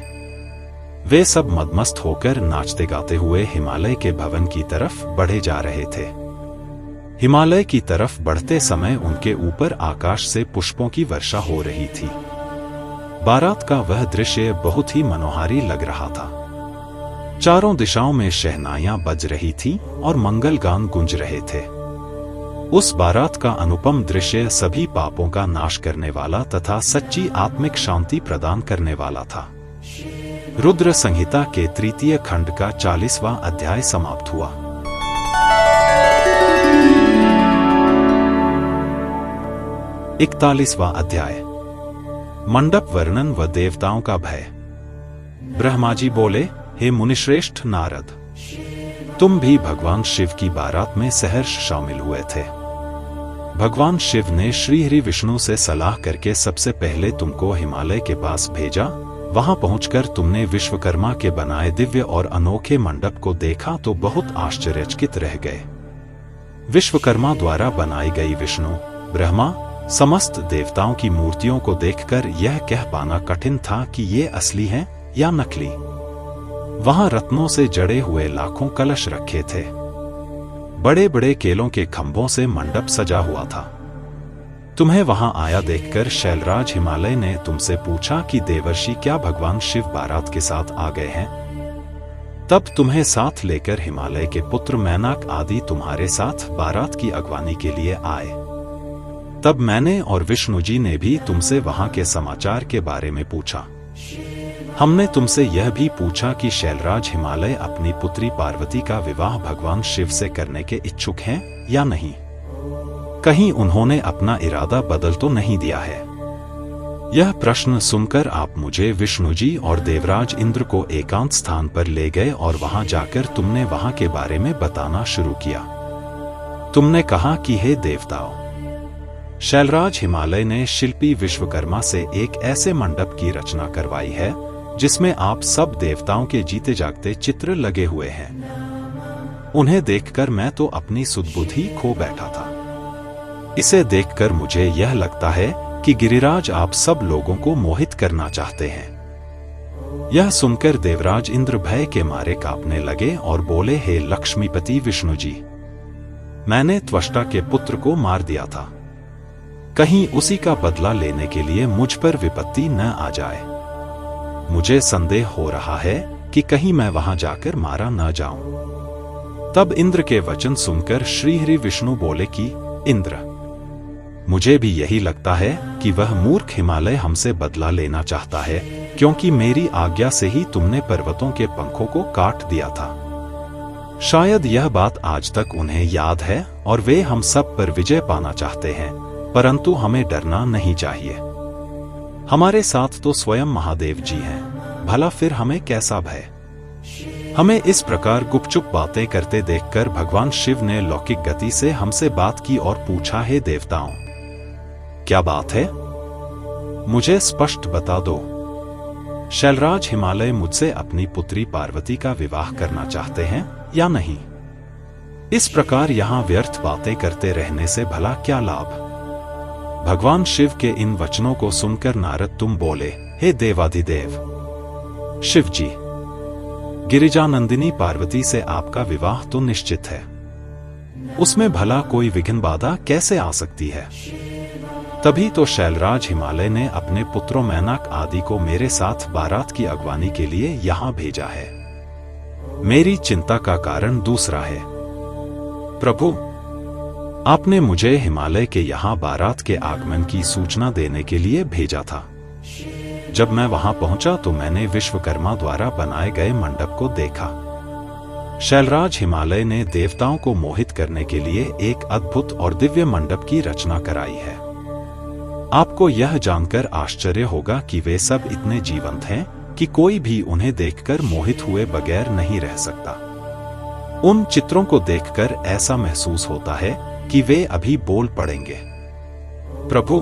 वे सब मदमस्त होकर नाचते गाते हुए हिमालय के भवन की तरफ बढ़े जा रहे थे। हिमालय की तरफ बढ़ते समय उनके ऊपर आकाश से पुष्पों की वर्षा हो रही थी। बारात का वह दृश्य बहुत ही मनोहारी लग रहा था। चारों दिशाओं में शहनाइयां बज रही थीं और मंगल गान गूंज रहे थे। उस बारात का अनुपम दृश्य सभी पापों का नाश करने वाला तथा सच्ची आत्मिक शांति प्रदान करने वाला था। रुद्र संहिता के तृतीय खंड का 40वां अध्याय समाप्त हुआ। इकतालीसवां अध्याय, मंडप वर्णन व देवताओं का भय। ब्रह्मा जी बोले, हे मुनिश्रेष्ठ नारद, तुम भी भगवान शिव की बारात में सहर्ष शामिल हुए थे। भगवान शिव ने श्रीहरि विष्णु से सलाह करके सबसे पहले तुमको हिमालय के पास भेजा। वहां पहुंचकर तुमने विश्वकर्मा के बनाए दिव्य और अनोखे मंडप को देखा तो बहुत आश्चर्यचकित रह गए। विश्वकर्मा द्वारा बनाई गई विष्णु, ब्रह्मा, समस्त देवताओं की मूर्तियों को देखकर यह कह पाना कठिन था कि ये असली हैं या नकली। वहां रत्नों से जड़े हुए लाखों कलश रखे थे। बड़े बड़े केलों के खंभों से मंडप सजा हुआ था। तुम्हें वहां आया देखकर शैलराज हिमालय ने तुमसे पूछा कि देवर्षि क्या भगवान शिव बारात के साथ आ गए हैं? तब तुम्हें साथ लेकर हिमालय के पुत्र मैनाक आदि तुम्हारे साथ बारात की अगवानी के लिए आए। तब मैंने और विष्णु जी ने भी तुमसे वहां के समाचार के बारे में पूछा। हमने तुमसे यह भी पूछा कि शैलराज हिमालय अपनी पुत्री पार्वती का विवाह भगवान शिव से करने के इच्छुक हैं या नहीं। कहीं उन्होंने अपना इरादा बदल तो नहीं दिया है। यह प्रश्न सुनकर आप मुझे विष्णु जी और देवराज इंद्र को एकांत स्थान पर ले गए और वहां जाकर तुमने वहां के बारे में बताना शुरू किया। तुमने कहा कि हे देवताओं, शैलराज हिमालय ने शिल्पी विश्वकर्मा से एक ऐसे मंडप की रचना करवाई है जिसमें आप सब देवताओं के जीते जागते चित्र लगे हुए हैं। उन्हें देखकर मैं तो अपनी सुधबुद्धि खो बैठा था। इसे देखकर मुझे यह लगता है कि गिरिराज आप सब लोगों को मोहित करना चाहते हैं। यह सुनकर देवराज इंद्र भय के मारे कांपने लगे और बोले, हे लक्ष्मीपति विष्णु जी, मैंने त्वष्टा के पुत्र को मार दिया था। कहीं उसी का बदला लेने के लिए मुझ पर विपत्ति न आ जाए। मुझे संदेह हो रहा है कि कहीं मैं वहां जाकर मारा न जाऊं। तब इंद्र के वचन सुनकर श्रीहरि विष्णु बोले कि इंद्र, मुझे भी यही लगता है कि वह मूर्ख हिमालय हमसे बदला लेना चाहता है, क्योंकि मेरी आज्ञा से ही तुमने पर्वतों के पंखों को काट दिया था। शायद यह बात आज तक उन्हें याद है और वे हम सब पर विजय पाना चाहते हैं, परंतु हमें डरना नहीं चाहिए। हमारे साथ तो स्वयं महादेव जी हैं, भला फिर हमें कैसा भय। हमें इस प्रकार गुपचुप बातें करते देखकर भगवान शिव ने लौकिक गति से हमसे बात की और पूछा, हे देवताओं, क्या बात है? मुझे स्पष्ट बता दो। शैलराज हिमालय मुझसे अपनी पुत्री पार्वती का विवाह करना चाहते हैं या नहीं? इस प्रकार यहां व्यर्थ बातें करते रहने से भला क्या लाभ? भगवान शिव के इन वचनों को सुनकर नारद तुम बोले, हे देवाधिदेव शिव जी, गिरिजानंदिनी पार्वती से आपका विवाह तो निश्चित है, उसमें भला कोई विघ्न बाधा कैसे आ सकती है? तभी तो शैलराज हिमालय ने अपने पुत्रों मैनाक आदि को मेरे साथ बारात की अगवानी के लिए यहां भेजा है। मेरी चिंता का कारण दूसरा है। प्रभु, आपने मुझे हिमालय के यहां बारात के आगमन की सूचना देने के लिए भेजा था। जब मैं वहां पहुंचा तो मैंने विश्वकर्मा द्वारा बनाए गए मंडप को देखा। शैलराज हिमालय ने देवताओं को मोहित करने के लिए एक अद्भुत और दिव्य मंडप की रचना कराई है। आपको यह जानकर आश्चर्य होगा कि वे सब इतने जीवंत हैं कि कोई भी उन्हें देखकर मोहित हुए बगैर नहीं रह सकता। उन चित्रों को देखकर ऐसा महसूस होता है कि वे अभी बोल पड़ेंगे। प्रभु,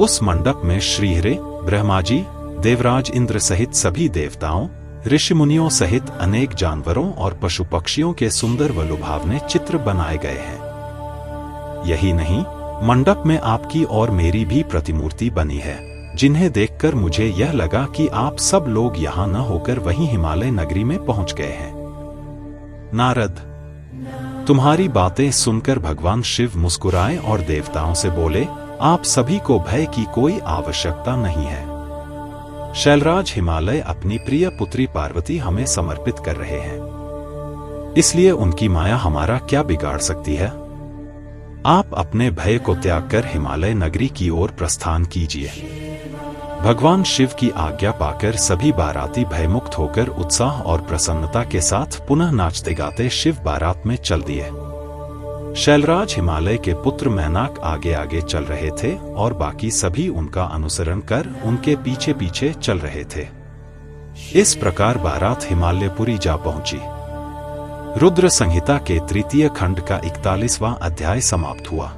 उस मंडप में श्रीहरि, ब्रह्मा जी, देवराज इंद्र सहित सभी देवताओं, ऋषि मुनियों सहित अनेक जानवरों और पशु पक्षियों के सुंदर व लुभावने चित्र बनाए गए हैं। यही नहीं, मंडप में आपकी और मेरी भी प्रतिमूर्ति बनी है, जिन्हें देखकर मुझे यह लगा कि आप सब लोग यहाँ न होकर वहीं हिमालय नगरी में पहुंच गए हैं। नारद, तुम्हारी बातें सुनकर भगवान शिव मुस्कुराए और देवताओं से बोले, आप सभी को भय की कोई आवश्यकता नहीं है। शैलराज हिमालय अपनी प्रिय पुत्री पार्वती हमें समर्पित कर रहे हैं, इसलिए उनकी माया हमारा क्या बिगाड़ सकती है। आप अपने भय को त्याग कर हिमालय नगरी की ओर प्रस्थान कीजिए। भगवान शिव की आज्ञा पाकर सभी बाराती भयमुक्त होकर उत्साह और प्रसन्नता के साथ पुनः नाचते गाते शिव बारात में चल दिए। शैलराज हिमालय के पुत्र मैनाक आगे आगे चल रहे थे और बाकी सभी उनका अनुसरण कर उनके पीछे पीछे चल रहे थे। इस प्रकार बारात हिमालयपुरी जा पहुंची। रुद्र संहिता के तृतीय खंड का 41वां अध्याय समाप्त हुआ।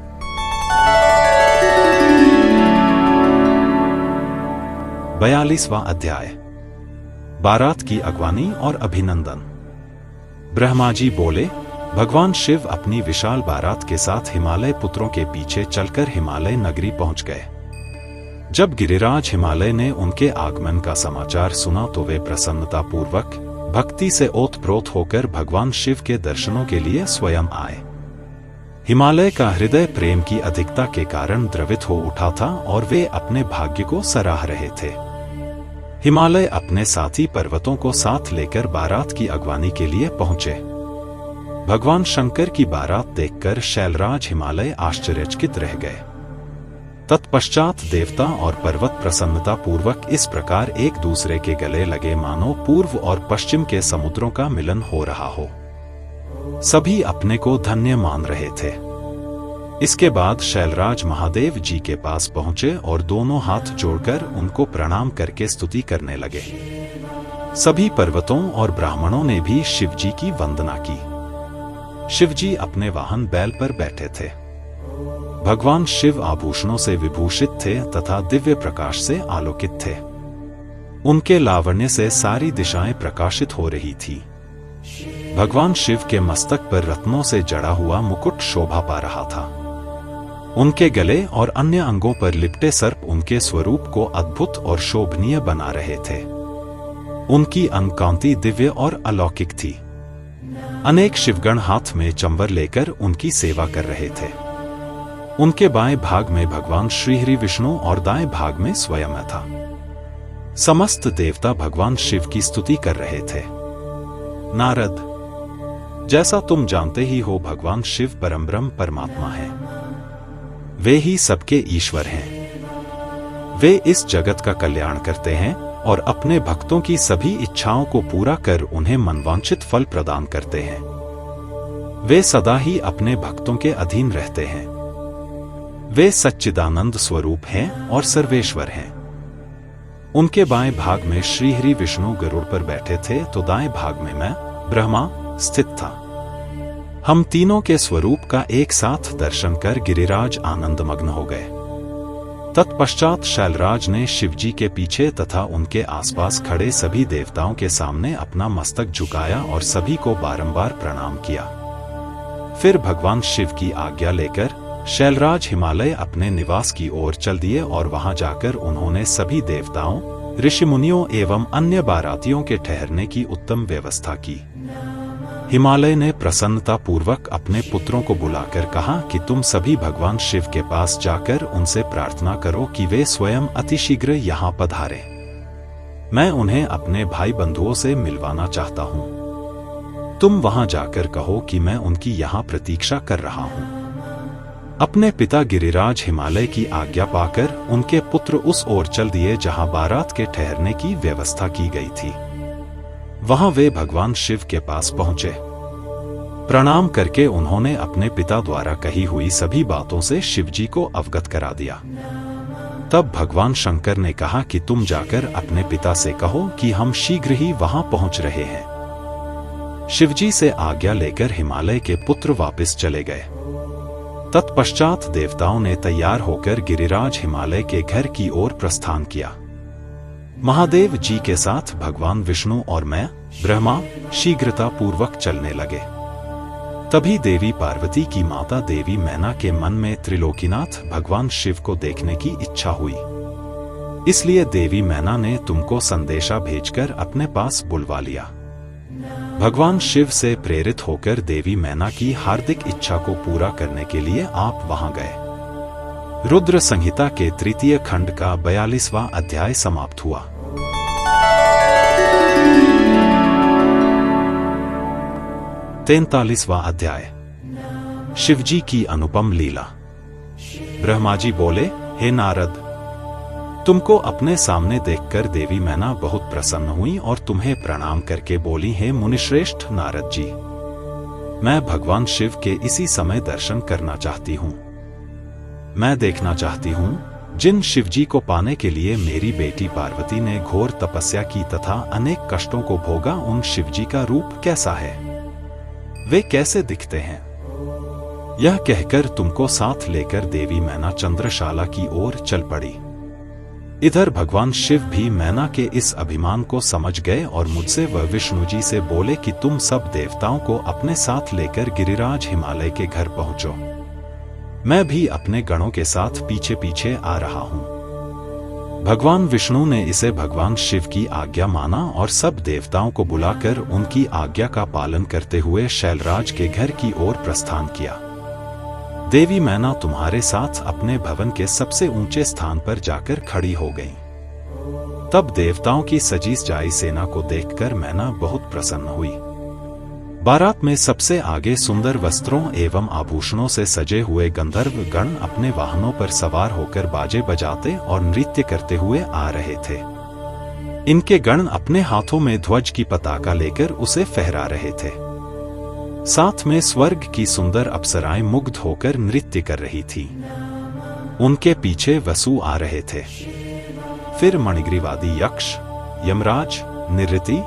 बयालीसवां अध्याय, बारात की अगवानी और अभिनंदन। ब्रह्मा जी बोले, भगवान शिव अपनी विशाल बारात के साथ हिमालय पुत्रों के पीछे चलकर हिमालय नगरी पहुंच गए। जब गिरिराज हिमालय ने उनके आगमन का समाचार सुना तो वे प्रसन्नतापूर्वक भक्ति से ओतप्रोत होकर भगवान शिव के दर्शनों के लिए स्वयं आए। हिमालय का हृदय प्रेम की अधिकता के कारण द्रवित हो उठा था और वे अपने भाग्य को सराह रहे थे। हिमालय अपने साथी पर्वतों को साथ लेकर बारात की अगवानी के लिए पहुंचे। भगवान शंकर की बारात देखकर शैलराज हिमालय आश्चर्यचकित रह गए। तत्पश्चात देवता और पर्वत प्रसन्नतापूर्वक इस प्रकार एक दूसरे के गले लगे मानो पूर्व और पश्चिम के समुद्रों का मिलन हो रहा हो। सभी अपने को धन्य मान रहे थे। इसके बाद शैलराज महादेव जी के पास पहुंचे और दोनों हाथ जोड़कर उनको प्रणाम करके स्तुति करने लगे। सभी पर्वतों और ब्राह्मणों ने भी शिवजी की वंदना की। शिवजी अपने वाहन बैल पर बैठे थे। भगवान शिव आभूषणों से विभूषित थे तथा दिव्य प्रकाश से आलोकित थे। उनके लावण्य से सारी दिशाएं प्रकाशित हो रही थी। भगवान शिव के मस्तक पर रत्नों से जड़ा हुआ मुकुट शोभा पा रहा था। उनके गले और अन्य अंगों पर लिपटे सर्प उनके स्वरूप को अद्भुत और शोभनीय बना रहे थे। उनकी अंगकांति दिव्य और अलौकिक थी। अनेक शिवगण हाथ में चंबर लेकर उनकी सेवा कर रहे थे। उनके बाएं भाग में भगवान श्रीहरि विष्णु और दाएं भाग में स्वयं था। समस्त देवता भगवान शिव की स्तुति कर रहे थे। नारद, जैसा तुम जानते ही हो, भगवान शिव परमब्रह्म परमात्मा हैं। वे ही सबके ईश्वर हैं। वे इस जगत का कल्याण करते हैं और अपने भक्तों की सभी इच्छाओं को पूरा कर उन्हें मनवांछित फल प्रदान करते हैं। वे सदा ही अपने भक्तों के अधीन रहते हैं। वे सच्चिदानंद स्वरूप हैं और सर्वेश्वर हैं। उनके बाएं भाग में श्रीहरि विष्णु गरुड़ पर बैठे थे तो दाएं भाग में मैं ब्रह्मा स्थित था। हम तीनों के स्वरूप का एक साथ दर्शन कर गिरिराज आनंदमग्न हो गए। तत्पश्चात शैलराज ने शिवजी के पीछे तथा उनके आसपास खड़े सभी देवताओं के सामने अपना मस्तक झुकाया और सभी को बारंबार प्रणाम किया। फिर भगवान शिव की आज्ञा लेकर शैलराज हिमालय अपने निवास की ओर चल दिए और वहां जाकर उन्होंने सभी देवताओं, ऋषि मुनियों एवं अन्य बारातियों के ठहरने की उत्तम व्यवस्था की। हिमालय ने प्रसन्नतापूर्वक अपने पुत्रों को बुलाकर कहा कि तुम सभी भगवान शिव के पास जाकर उनसे प्रार्थना करो कि वे स्वयं अतिशीघ्र यहाँ पधारें। मैं उन्हें अपने भाई बंधुओं से मिलवाना चाहता हूँ। तुम वहां जाकर कहो कि मैं उनकी यहाँ प्रतीक्षा कर रहा हूँ। अपने पिता गिरिराज हिमालय की आज्ञा पाकर उनके पुत्र उस ओर चल दिए जहां बारात के ठहरने की व्यवस्था की गई थी। वहां वे भगवान शिव के पास पहुंचे। प्रणाम करके उन्होंने अपने पिता द्वारा कही हुई सभी बातों से शिवजी को अवगत करा दिया। तब भगवान शंकर ने कहा कि तुम जाकर अपने पिता से कहो कि हम शीघ्र ही वहां पहुंच रहे हैं। शिवजी से आज्ञा लेकर हिमालय के पुत्र वापस चले गए। तत्पश्चात देवताओं ने तैयार होकर गिरिराज हिमालय के घर की ओर प्रस्थान किया। महादेव जी के साथ भगवान विष्णु और मैं ब्रह्मा शीघ्रता पूर्वक चलने लगे। तभी देवी पार्वती की माता देवी मैना के मन में त्रिलोकीनाथ भगवान शिव को देखने की इच्छा हुई। इसलिए देवी मैना ने तुमको संदेशा भेजकर अपने पास बुलवा लिया। भगवान शिव से प्रेरित होकर देवी मैना की हार्दिक इच्छा को पूरा करने के लिए आप वहां गए। रुद्र संहिता के तृतीय खंड का 42वां अध्याय समाप्त हुआ। 43वां अध्याय शिवजी की अनुपम लीला। ब्रह्मा जी बोले, हे नारद, तुमको अपने सामने देखकर देवी मैना बहुत प्रसन्न हुई और तुम्हें प्रणाम करके बोली, हे मुनिश्रेष्ठ नारद जी, मैं भगवान शिव के इसी समय दर्शन करना चाहती हूँ। मैं देखना चाहती हूँ जिन शिवजी को पाने के लिए मेरी बेटी पार्वती ने घोर तपस्या की तथा अनेक कष्टों को भोगा, उन शिवजी का रूप कैसा है, वे कैसे दिखते हैं। यह कहकर तुमको साथ लेकर देवी मैना चंद्रशाला की ओर चल पड़ी। इधर भगवान शिव भी मैना के इस अभिमान को समझ गए और मुझसे व विष्णु जी से बोले कि तुम सब देवताओं को अपने साथ लेकर गिरिराज हिमालय के घर पहुंचो। मैं भी अपने गणों के साथ पीछे पीछे आ रहा हूं। भगवान विष्णु ने इसे भगवान शिव की आज्ञा माना और सब देवताओं को बुलाकर उनकी आज्ञा का पालन करते हुए शैलराज के घर की ओर प्रस्थान किया। देवी मैना तुम्हारे साथ अपने भवन के सबसे ऊंचे स्थान पर जाकर खड़ी हो गई। तब देवताओं की सजी सजाई सेना को देखकर मैना बहुत प्रसन्न हुई। बारात में सबसे आगे सुंदर वस्त्रों एवं आभूषणों से सजे हुए गंधर्व गण अपने वाहनों पर सवार होकर बाजे बजाते और नृत्य करते हुए आ रहे थे। इनके गण अपने हाथों में ध्वज की पताका लेकर उसे फहरा रहे थे। साथ में स्वर्ग की सुंदर अप्सराएं मुग्ध होकर नृत्य कर रही थी। उनके पीछे वसु आ रहे थे। फिर मणिग्रीवादी यक्ष, यमराज, निरृति,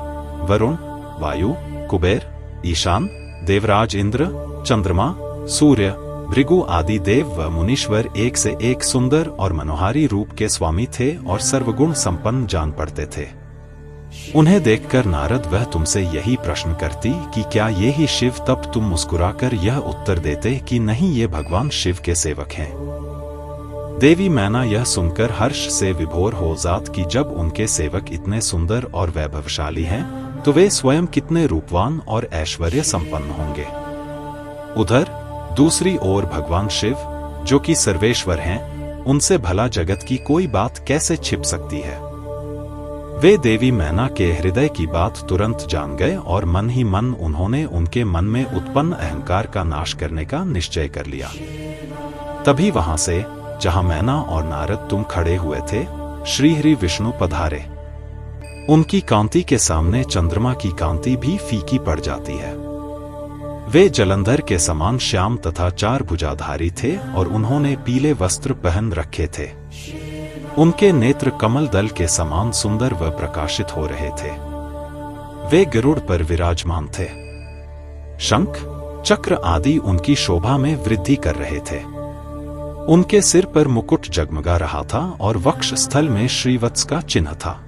वरुण, वायु, कुबेर, ईशान, देवराज इंद्र, चंद्रमा, सूर्य, भृगु आदि देव व मुनीश्वर एक से एक सुंदर और मनोहारी रूप के स्वामी थे और सर्वगुण संपन्न जान पड़ते थे। उन्हें देखकर नारद वह तुमसे यही प्रश्न करती कि क्या ये ही शिव, तब तुम मुस्कुराकर यह उत्तर देते कि नहीं, ये भगवान शिव के सेवक हैं। देवी मैना यह सुनकर हर्ष से विभोर हो जात कि जब उनके सेवक इतने सुंदर और वैभवशाली हैं तो वे स्वयं कितने रूपवान और ऐश्वर्य संपन्न होंगे। उधर दूसरी ओर भगवान शिव, जो कि सर्वेश्वर हैं, उनसे भला जगत की कोई बात कैसे छिप सकती है। वे देवी मैना के हृदय की बात तुरंत जान गए और मन ही मन उन्होंने उनके मन में उत्पन्न अहंकार का नाश करने का निश्चय कर लिया। तभी वहां से, जहां मैना और नारद तुम खड़े हुए थे, श्रीहरि विष्णु पधारे। उनकी कांति के सामने चंद्रमा की कांति भी फीकी पड़ जाती है। वे जलंधर के समान श्याम तथा चार भुजाधारी थे और उन्होंने पीले वस्त्र पहन रखे थे। उनके नेत्र कमल दल के समान सुंदर व प्रकाशित हो रहे थे। वे गरुड़ पर विराजमान थे। शंख, चक्र आदि उनकी शोभा में वृद्धि कर रहे थे। उनके सिर पर मुकुट जगमगा रहा था और वक्ष स्थल में श्रीवत्स का चिन्ह था।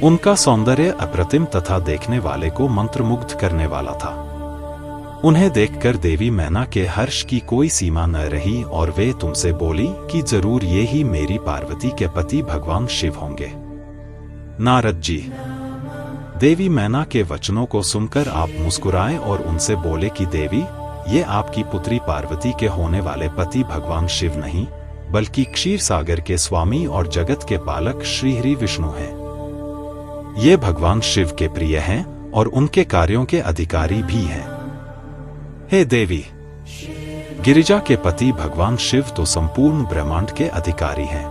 उनका सौंदर्य अप्रतिम तथा देखने वाले को मंत्रमुग्ध करने वाला था। उन्हें देखकर देवी मैना के हर्ष की कोई सीमा न रही और वे तुमसे बोली कि जरूर ये ही मेरी पार्वती के पति भगवान शिव होंगे। नारद जी, देवी मैना के वचनों को सुनकर आप मुस्कुराए और उनसे बोले कि देवी, ये आपकी पुत्री पार्वती के होने वाले पति भगवान शिव नहीं, बल्कि क्षीर सागर के स्वामी और जगत के पालक श्रीहरि विष्णु हैं। ये भगवान शिव के प्रिय हैं और उनके कार्यों के अधिकारी भी हैं। हे देवी, गिरिजा के पति भगवान शिव तो संपूर्ण ब्रह्मांड के अधिकारी हैं।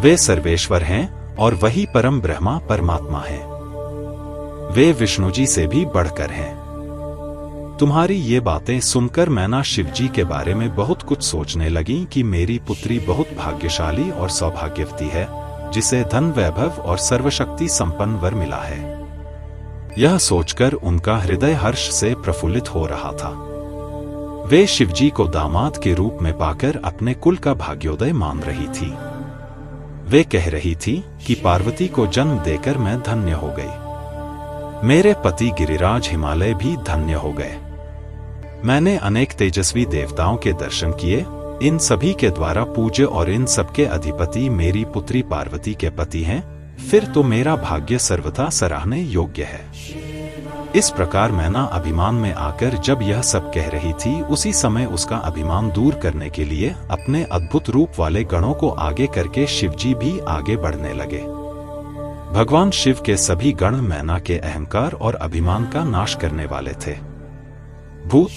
वे सर्वेश्वर हैं और वही परम ब्रह्मा परमात्मा हैं। वे विष्णु जी से भी बढ़कर हैं। तुम्हारी ये बातें सुनकर मैना शिव जी के बारे में बहुत कुछ सोचने लगी कि मेरी पुत्री बहुत भाग्यशाली और सौभाग्यवती है, जिसे धन, वैभव और सर्वशक्ति संपन्न वर मिला है। यह सोचकर उनका हृदय हर्ष से प्रफुल्लित हो रहा था। वे शिवजी को दामाद के रूप में पाकर अपने कुल का भाग्योदय मान रही थी। वे कह रही थी कि पार्वती को जन्म देकर मैं धन्य हो गई। मेरे पति गिरिराज हिमालय भी धन्य हो गए। मैंने अनेक तेजस्वी देवताओं के दर्शन किए, इन सभी के द्वारा पूज्य और इन सबके अधिपति मेरी पुत्री पार्वती के पति हैं। फिर तो मेरा भाग्य सर्वथा सराहने योग्य है। इस प्रकार मैना अभिमान में आकर जब यह सब कह रही थी, उसी समय उसका अभिमान दूर करने के लिए अपने अद्भुत रूप वाले गणों को आगे करके शिवजी भी आगे बढ़ने लगे। भगवान शिव के सभी गण मैना के अहंकार और अभिमान का नाश करने वाले थे। भूत,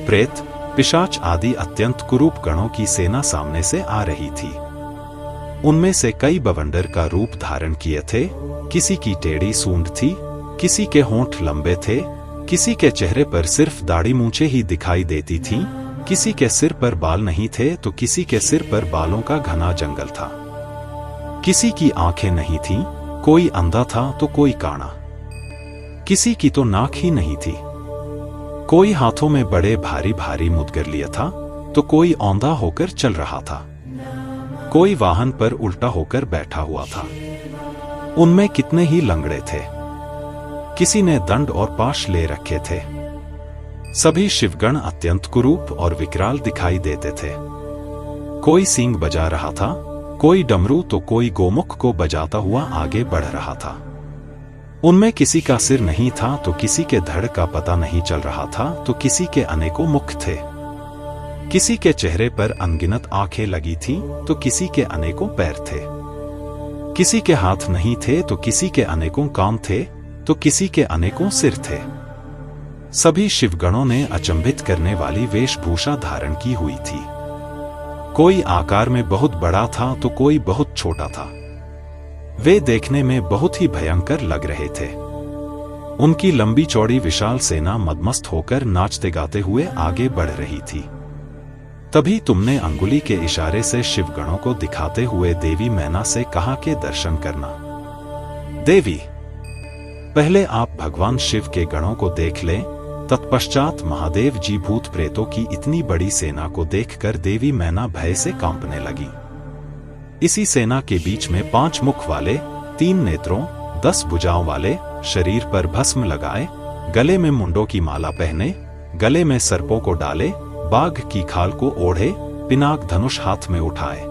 प्रेत, पिशाच आदि अत्यंत कुरूप गणों की सेना सामने से आ रही थी। उनमें से कई बवंडर का रूप धारण किए थे। किसी की टेढ़ी सूंड थी, किसी के होंठ लंबे थे, किसी के चेहरे पर सिर्फ दाढ़ी मूंछें ही दिखाई देती थीं, किसी के सिर पर बाल नहीं थे तो किसी के सिर पर बालों का घना जंगल था। किसी की आंखें नहीं थीं, कोई अंधा था तो कोई काना, किसी की तो नाक ही नहीं थी। कोई हाथों में बड़े भारी भारी मुदगर लिए था तो कोई औंधा होकर चल रहा था। कोई वाहन पर उल्टा होकर बैठा हुआ था। उनमें कितने ही लंगड़े थे। किसी ने दंड और पाश ले रखे थे। सभी शिवगण अत्यंत कुरूप और विकराल दिखाई देते थे। कोई सींग बजा रहा था, कोई डमरू तो कोई गोमुख को बजाता हुआ आगे बढ़ रहा था। उनमें किसी का सिर नहीं था तो किसी के धड़ का पता नहीं चल रहा था, तो किसी के अनेकों मुख थे। किसी के चेहरे पर अनगिनत आंखें लगी थीं तो किसी के अनेकों पैर थे। किसी के हाथ नहीं थे तो किसी के अनेकों कान थे, तो किसी के अनेकों सिर थे। सभी शिवगणों ने अचंभित करने वाली वेशभूषा धारण की हुई थी। कोई आकार में बहुत बड़ा था तो कोई बहुत छोटा था। वे देखने में बहुत ही भयंकर लग रहे थे। उनकी लंबी चौड़ी विशाल सेना मदमस्त होकर नाचते गाते हुए आगे बढ़ रही थी। तभी तुमने अंगुली के इशारे से शिवगणों को दिखाते हुए देवी मैना से कहा कि दर्शन करना। देवी, पहले आप भगवान शिव के गणों को देख लें। तत्पश्चात महादेव जी भूत प्रेतों की इतनी बड़ी सेना को देखकर देवी मैना भय से कांपने लगी। इसी सेना के बीच में 5 मुख वाले, 3 नेत्रों, 10 भुजाओं वाले, शरीर पर भस्म लगाए, गले में मुंडों की माला पहने, गले में सर्पों को डाले, बाघ की खाल को ओढ़े, पिनाक धनुष हाथ में उठाए,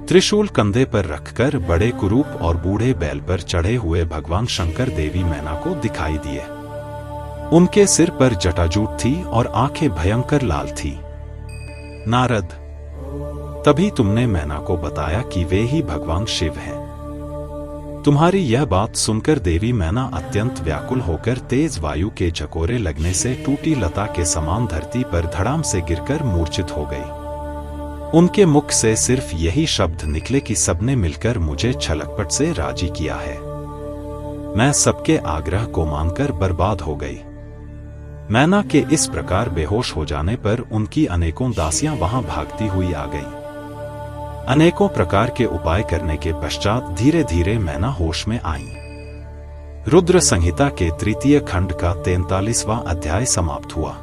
त्रिशूल कंधे पर रखकर बड़े कुरूप और बूढ़े बैल पर चढ़े हुए भगवान शंकर देवी मैना को दिखाई दिए। उनके सिर पर जटाजूट थी और आंखें भयंकर लाल थी। नारद, तभी तुमने मैना को बताया कि वे ही भगवान शिव हैं। तुम्हारी यह बात सुनकर देवी मैना अत्यंत व्याकुल होकर तेज वायु के झकोरे लगने से टूटी लता के समान धरती पर धड़ाम से गिरकर मूर्छित हो गई। उनके मुख से सिर्फ यही शब्द निकले कि सबने मिलकर मुझे छलकपट से राजी किया है। मैं सबके आग्रह को मानकर बर्बाद हो गई। मैना के इस प्रकार बेहोश हो जाने पर उनकी अनेकों दासियां वहां भागती हुई आ गईं। अनेकों प्रकार के उपाय करने के पश्चात धीरे धीरे मैना होश में आईं। रुद्र संहिता के 3य खंड का 43वां अध्याय समाप्त हुआ।